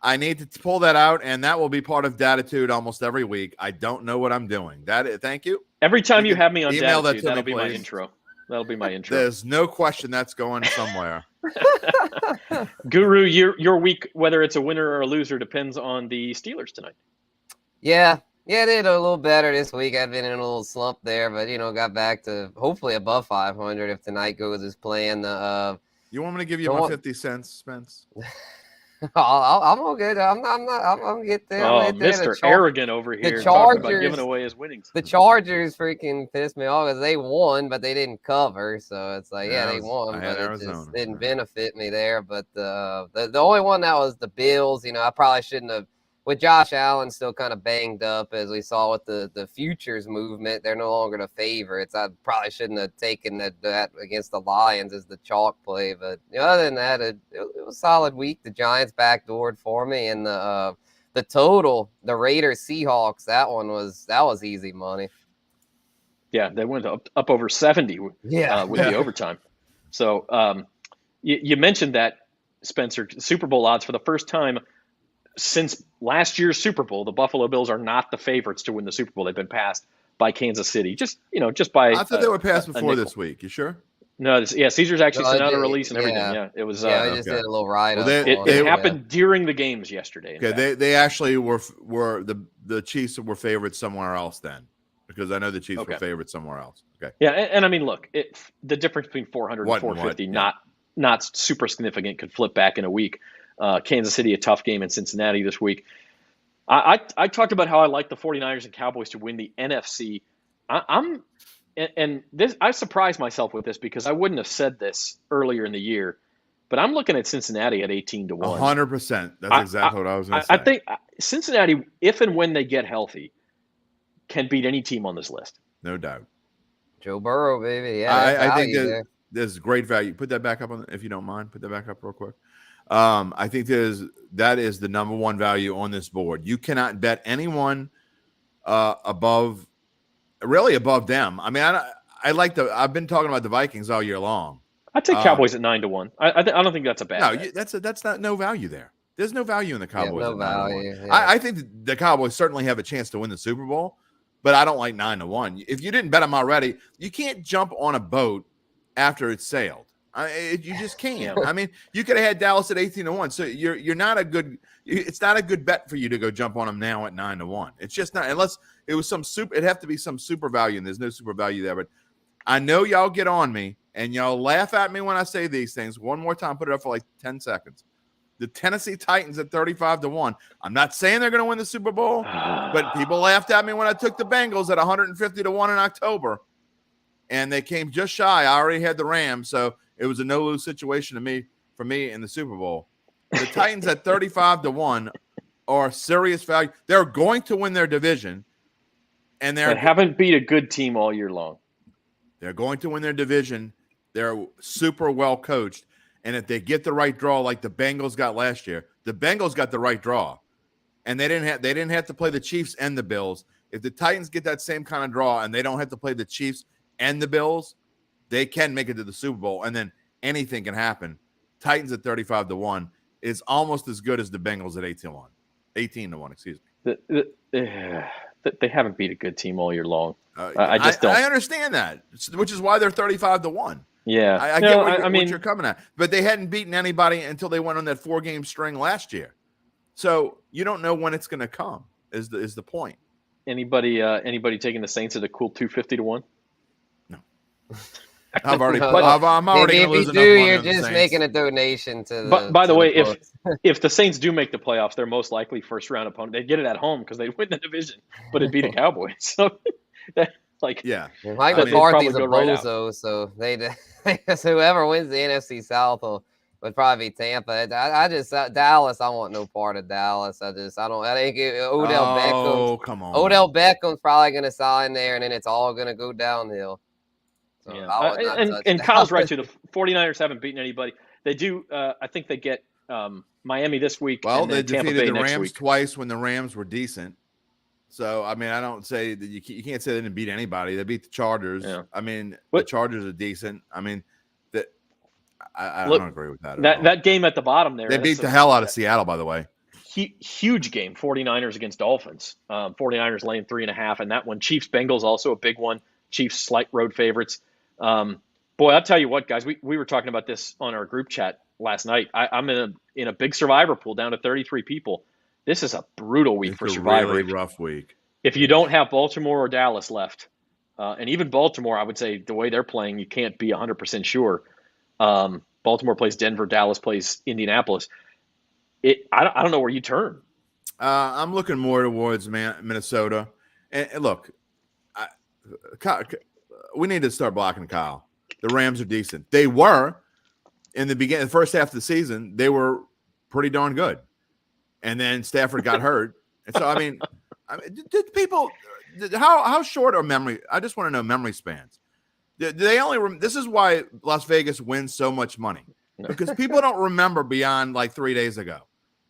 I need to pull that out, and that will be part of Datitude almost every week. I don't know what I'm doing. Thank you. Every time you have me on email Datitude, that'll be my intro. That'll be my intro. There's no question that's going somewhere. Guru, your week, whether it's a winner or a loser, depends on the Steelers tonight. Yeah, they did a little better this week. I've been in a little slump there, but got back to hopefully above 500 if tonight goes as planned. You want me to give you my 50 cents, Spence? I'm okay. I'm gonna get there. Oh, Mr. Arrogant over here. The Chargers about giving away his winnings. The Chargers freaking pissed me off because they won, but they didn't cover. So it's like, they won, but it just didn't benefit me there. But the only one that was the Bills. I probably shouldn't have. With Josh Allen still kind of banged up, as we saw with the futures movement, they're no longer the favorites. I probably shouldn't have taken that against the Lions as the chalk play. But other than that, it was a solid week. The Giants backdoored for me, and the total, the Raiders Seahawks, that was easy money. Yeah, they went up over 70. With the overtime. So you mentioned that, Spencer, Super Bowl odds for the first time since last year's Super Bowl, the Buffalo Bills are not the favorites to win the Super Bowl. They've been passed by Kansas City. Just by. I thought they were passed before this week. You sure? No. Caesar's actually sent out a release and everything. Yeah, it was. We just did a little write-up. It happened during the games yesterday. Okay, they actually were the Chiefs were favorites somewhere else then, because I know the Chiefs were favorites somewhere else. Okay. Yeah, and I mean, look, the difference between 400 and 450, not super significant, could flip back in a week. Kansas City, a tough game in Cincinnati this week. I talked about how I like the 49ers and Cowboys to win the NFC. I surprised myself with this because I wouldn't have said this earlier in the year, but I'm looking at Cincinnati at 18-1. 100%. That's exactly what I was going to say. I think Cincinnati, if and when they get healthy, can beat any team on this list. No doubt. Joe Burrow, baby. Yeah, I think there's great value. Put that back up if you don't mind. Put that back up real quick. I think that is the number one value on this board. You cannot bet anyone above them. I mean, I've been talking about the Vikings all year long. I'd take Cowboys at 9-1. I don't think that's a bad. No, that's not no value there. There's no value in the Cowboys at 9-1. value. Yeah. I think the Cowboys certainly have a chance to win the Super Bowl, but I don't like 9-1. If you didn't bet them already, you can't jump on a boat after it's sailed. You just can't. Yeah. I mean, you could have had Dallas at 18-1. So you're not a good. It's not a good bet for you to go jump on them now at 9-1. It's just not, unless it was some super. It'd have to be some super value, and there's no super value there. But I know y'all get on me and y'all laugh at me when I say these things. One more time, put it up for like 10 seconds. The Tennessee Titans at 35-1. I'm not saying they're going to win the Super Bowl, but people laughed at me when I took the Bengals at 150-1 in October, and they came just shy. I already had the Rams, so it was a no-lose situation for me in the Super Bowl. The Titans at 35-1 are serious value. They're going to win their division, and they haven't beat a good team all year long. They're going to win their division. They're super well coached. And if they get the right draw like the Bengals got last year, the Bengals got the right draw. And they didn't have to play the Chiefs and the Bills. If the Titans get that same kind of draw and they don't have to play the Chiefs and the Bills, they can make it to the Super Bowl. And then anything can happen. Titans at 35-1 is almost as good as the Bengals at 18-1, excuse me. They haven't beat a good team all year long. I just don't. I understand that, which is why they're 35-1. Yeah, I get what you're coming at, but they hadn't beaten anybody until they went on that 4-game string last year. So you don't know when it's going to come. Is the point? Anybody taking the Saints at a cool 250-1? No. I'm already going to lose enough money. You're just making a donation to the. But by the way, if the Saints do make the playoffs, they're most likely first round opponent. They get it at home because they win the division, but it'd be the Cowboys. So yeah. Mike McCarthy's a bozo, so so whoever wins the NFC South would probably be Tampa. I just Dallas. I want no part of Dallas. I think Odell Beckham. Oh, come on. Odell Beckham's probably going to sign there, and then it's all going to go downhill. So yeah. And Kyle's right too. The 49ers haven't beaten anybody. They do. I think they get Miami this week. Well, and they Tampa defeated Bay the next Rams week. twice when the Rams were decent. So, I mean, I don't say that you can't say they didn't beat anybody. They beat the Chargers. Yeah. I mean, the Chargers are decent. I mean, I don't agree with that. That game at the bottom there. They beat the hell out of Seattle, by the way. Huge game, 49ers against Dolphins. 49ers laying 3.5, and that one. Chiefs-Bengals also a big one. Chiefs slight road favorites. Boy, I'll tell you what, guys. We were talking about this on our group chat last night. I'm in a big survivor pool down to 33 people. This is a brutal week for Survivor. Really rough week. If you don't have Baltimore or Dallas left, and even Baltimore, I would say the way they're playing, you can't be 100% sure. Baltimore plays Denver, Dallas plays Indianapolis. I don't know where you turn. I'm looking more towards Minnesota. And look, we need to start blocking Kyle. The Rams are decent. They were in the first half of the season. They were pretty darn good. And then Stafford got hurt. And so, I mean, did people how short are memory? I just want to know memory spans. Do they only this is why Las Vegas wins so much money, because people don't remember beyond like 3 days ago.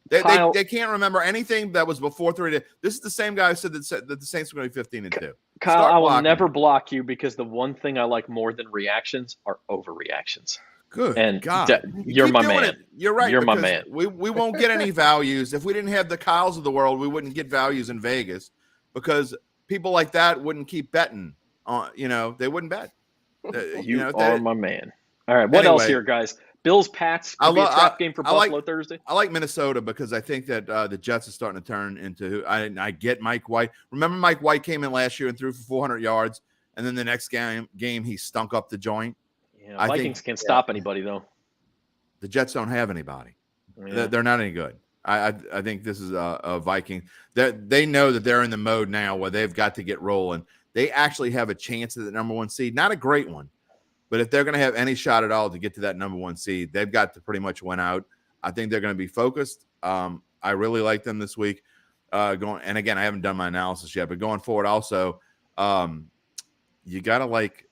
They can't remember anything that was before 3 days. This is the same guy who said that the Saints were going to be 15-2. Kyle, I will never block you, because the one thing I like more than reactions are overreactions. Good and God. You're my man. You're right. You're my man. We won't get any values. If we didn't have the Kyles of the world, we wouldn't get values in Vegas, because people like that wouldn't keep betting on, they wouldn't bet. You are my man. All right. What else here, guys? Bills, Pats. Could be a trap game for Buffalo Thursday. I like Minnesota because I think that the Jets are starting to turn into I get Mike White. Remember Mike White came in last year and threw for 400 yards, and then the next game he stunk up the joint. Yeah, Vikings can't stop anybody, though. The Jets don't have anybody. Yeah. They're not any good. I think this is a Viking. They know that they're in the mode now where they've got to get rolling. They actually have a chance at the number 1 seed. Not a great one, but if they're going to have any shot at all to get to that number 1 seed, they've got to pretty much win out. I think they're going to be focused. I really like them this week. And again, I haven't done my analysis yet, but going forward also, you got to like.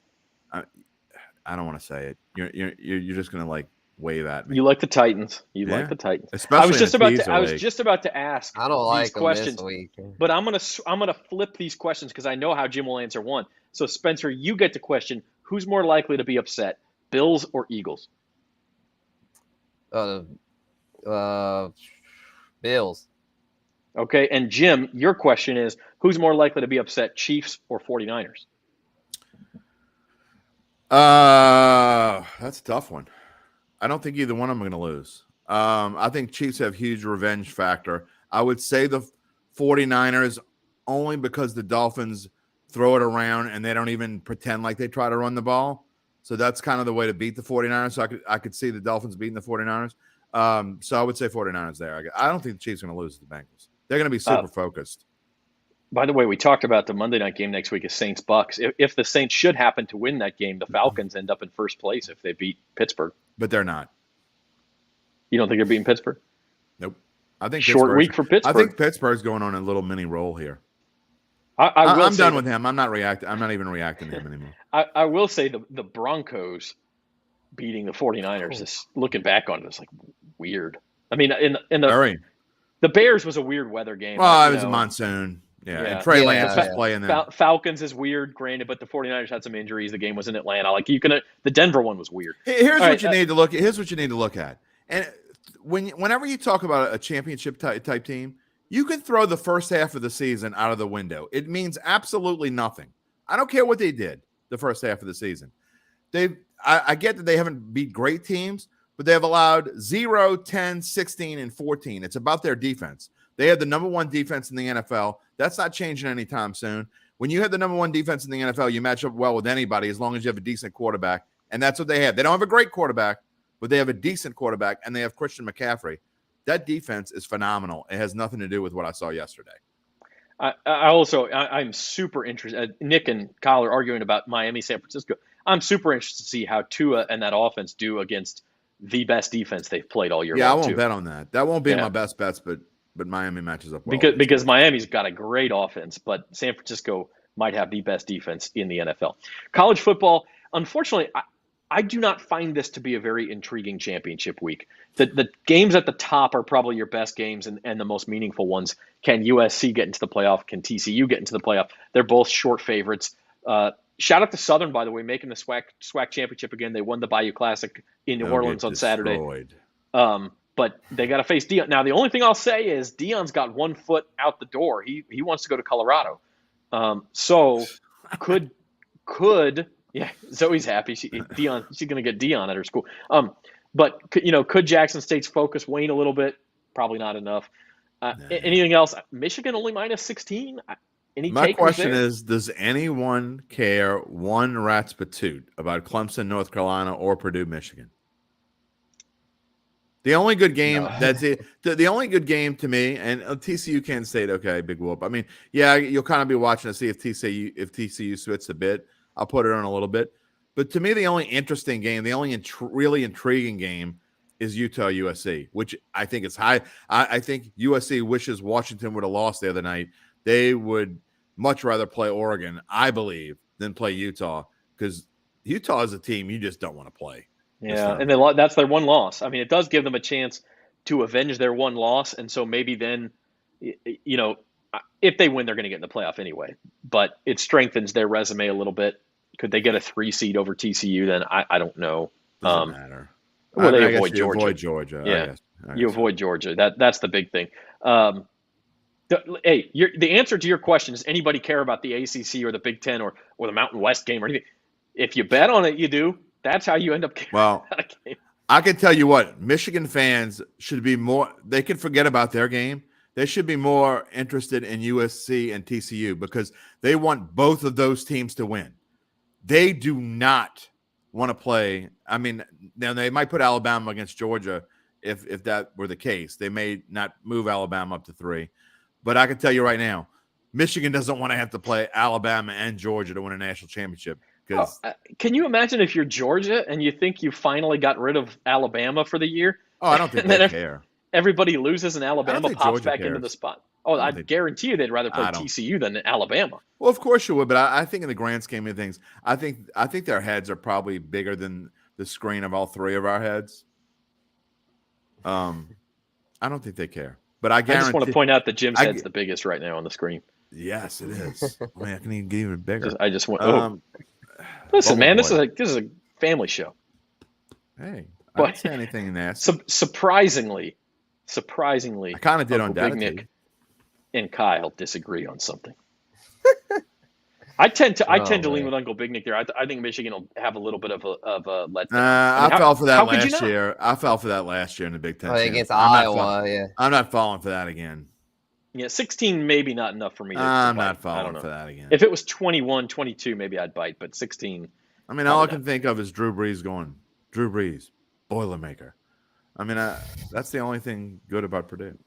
I don't want to say it. You're just going to like wave at me. You like the Titans. You Yeah. like the Titans. Especially I was just in a about to. teaser I was league. just about to ask I don't these like them questions, this week. but I'm gonna flip these questions because I know how Jim will answer one. So Spencer, you get to question who's more likely to be upset, Bills or Eagles? Bills. Okay, and Jim, your question is who's more likely to be upset, Chiefs or 49ers? That's a tough one. I don't think either one of them are going to lose. I think Chiefs have huge revenge factor. I would say the 49ers only because the Dolphins throw it around and they don't even pretend like they try to run the ball. So that's kind of the way to beat the 49ers. So I could see the Dolphins beating the 49ers. So I would say 49ers there. I don't think the Chiefs are going to lose to the Bengals. They're going to be super focused. By the way, we talked about the Monday night game next week is Saints-Bucks. If the Saints should happen to win that game, the Falcons end up in first place if they beat Pittsburgh. But they're not. You don't think they're beating Pittsburgh? Nope. I think short week for Pittsburgh. I think Pittsburgh's going on a little mini roll here. I'm done with him. I'm not reacting. I'm not even reacting to him anymore. I will say the Broncos beating the 49ers is, looking back on it, it's like weird. I mean, the Bears was a weird weather game. Well, it was a monsoon. Yeah. And Trey Lance was playing there. Falcons is weird, granted, but the 49ers had some injuries. The game was in Atlanta. Like the Denver one was weird. Here's what you need to look at. Here's what you need to look at. And whenever you talk about a championship type team, you can throw the first half of the season out of the window. It means absolutely nothing. I don't care what they did the first half of the season. I get that they haven't beat great teams, but they have allowed 0, 10, 16, and 14. It's about their defense. They have the number one defense in the NFL. That's not changing anytime soon. When you have the number one defense in the NFL, you match up well with anybody as long as you have a decent quarterback. And that's what they have. They don't have a great quarterback, but they have a decent quarterback, and they have Christian McCaffrey. That defense is phenomenal. It has nothing to do with what I saw yesterday. I'm super interested. Nick and Kyle are arguing about Miami, San Francisco. I'm super interested to see how Tua and that offense do against the best defense they've played all year. Yeah, I won't bet on that. That won't be my best bets, but Miami matches up well. Because Miami's got a great offense, but San Francisco might have the best defense in the NFL. College football, unfortunately, I do not find this to be a very intriguing championship week. The games at the top are probably your best games and the most meaningful ones. Can USC get into the playoff? Can TCU get into the playoff? They're both short favorites. Shout out to Southern, by the way, making the SWAC championship again. They won the Bayou Classic in New Orleans on Saturday. But they got to face Deion. Now, the only thing I'll say is Deion's got 1 foot out the door. He wants to go to Colorado. So could yeah, Zoe's happy. She's going to get Deion at her school. But could Jackson State's focus wane a little bit? Probably not enough. Anything else? Michigan only minus 16. My question is, does anyone care one rat's patoot about Clemson, North Carolina, or Purdue, Michigan? The only good game that's it. The only good game to me, and TCU Kansas State. Okay, big whoop. I mean, yeah, you'll kind of be watching to see if TCU swits a bit. I'll put it on a little bit. But to me, the only interesting game, the only really intriguing game is Utah USC, which I think is high. I think USC wishes Washington would have lost the other night. They would much rather play Oregon, I believe, than play Utah, because Utah is a team you just don't want to play. Yeah, and that's their one loss. I mean, it does give them a chance to avenge their one loss, and so maybe then, if they win, they're going to get in the playoff anyway. But it strengthens their resume a little bit. Could they get a 3 seed over TCU? Then I don't know. Doesn't matter. Well, they avoid Georgia. Avoid Georgia. Yeah, you avoid Georgia. That's the big thing. The answer to your question is: anybody care about the ACC or the Big Ten or the Mountain West game or anything? If you bet on it, you do. That's how you end up caring about a game. I can tell you what, Michigan fans should be more. They can forget about their game. They should be more interested in USC and TCU because they want both of those teams to win. They do not want to play. I mean, now they might put Alabama against Georgia if that were the case. They may not move Alabama up to 3. But I can tell you right now, Michigan doesn't want to have to play Alabama and Georgia to win a national championship. Can you imagine if you're Georgia and you think you finally got rid of Alabama for the year? Oh, I don't think they care. Everybody loses and Alabama pops back into the spot. Oh, I guarantee you they'd rather play TCU than Alabama. Well, of course you would, but I think in the grand scheme of things, I think their heads are probably bigger than the screen of all 3 of our heads. I don't think they care. But I just want to point out that Jim's head's the biggest right now on the screen. Yes, it is. I mean, I can even get even bigger. I just want. Listen, man, this is a family show. Hey, I didn't say anything nasty. Surprisingly, I kind of did on Big Nick and Kyle disagree on something. I tend to lean with Uncle Big Nick there. I think Michigan will have a little bit of a letdown. I fell for that last year. I fell for that last year in the Big Ten. Against Iowa, I'm not falling for that again. Yeah, 16 maybe not enough for me. I'm not falling for that again. If it was 21, 22, maybe I'd bite, but 16. I mean, all I can think of is Drew Brees going, Drew Brees, Boilermaker. I mean, that's the only thing good about Purdue.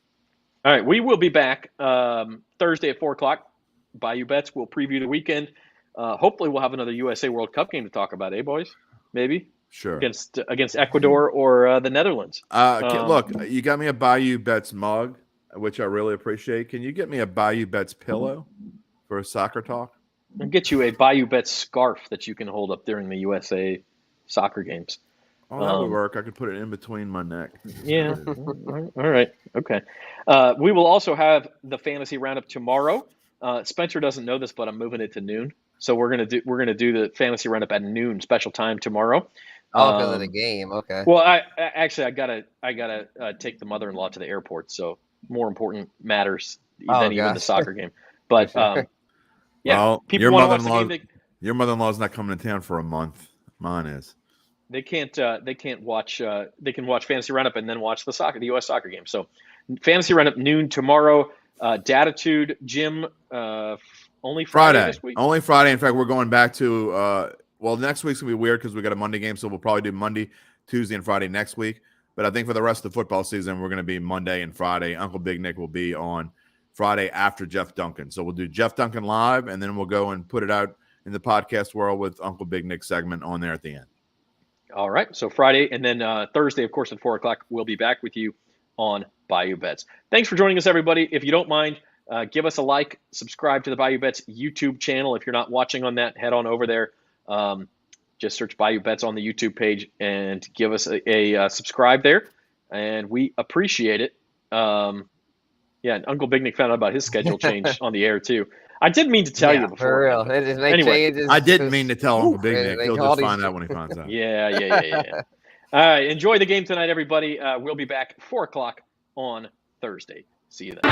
All right, we will be back Thursday at 4 o'clock. Bayou Bets. We'll preview the weekend. Hopefully, we'll have another USA World Cup game to talk about, boys? Maybe. Sure. Against Ecuador or the Netherlands. Look, you got me a Bayou Bets mug, which I really appreciate. Can you get me a Bayou Bets pillow for a soccer talk? I'll get you a Bayou Bets scarf that you can hold up during the USA soccer games. Oh, that would work. I could put it in between my neck. Yeah. All right. Okay. We will also have the fantasy roundup tomorrow. Spencer doesn't know this, but I'm moving it to noon. So we're gonna do the fantasy roundup at noon, special time tomorrow. Oh, because of the game. Okay. Well, I gotta take the mother-in-law to the airport, so more important matters than even the soccer game. But well, people want to watch the game. Your mother-in-law is not coming to town for a month. Mine is. They can't watch. They can watch fantasy roundup and then watch the U.S. soccer game. So fantasy roundup noon tomorrow. Datitude, Jim, only Friday this week. Only Friday. In fact, we're going back to next week's gonna be weird because we got a Monday game, so we'll probably do Monday, Tuesday, and Friday next week. But I think for the rest of the football season, we're gonna be Monday and Friday. Uncle Big Nick will be on Friday after Jeff Duncan. So we'll do Jeff Duncan live, and then we'll go and put it out in the podcast world with Uncle Big Nick segment on there at the end. All right. So Friday, and then Thursday, of course, at 4 o'clock, we'll be back with you on Bayou Bets. Thanks for joining us, everybody. If you don't mind, give us a like, subscribe to the Bayou Bets YouTube channel. If you're not watching on that, head on over there. Just search Bayou Bets on the YouTube page and give us a subscribe there. And we appreciate it. And Uncle Big Nick found out about his schedule change on the air, too. I did mean to tell you before. For real. They just make changes. I didn't mean to tell Uncle Big Nick. He'll just find out when he finds out. Yeah. All right. Enjoy the game tonight, everybody. We'll be back 4 o'clock on Thursday. See you then.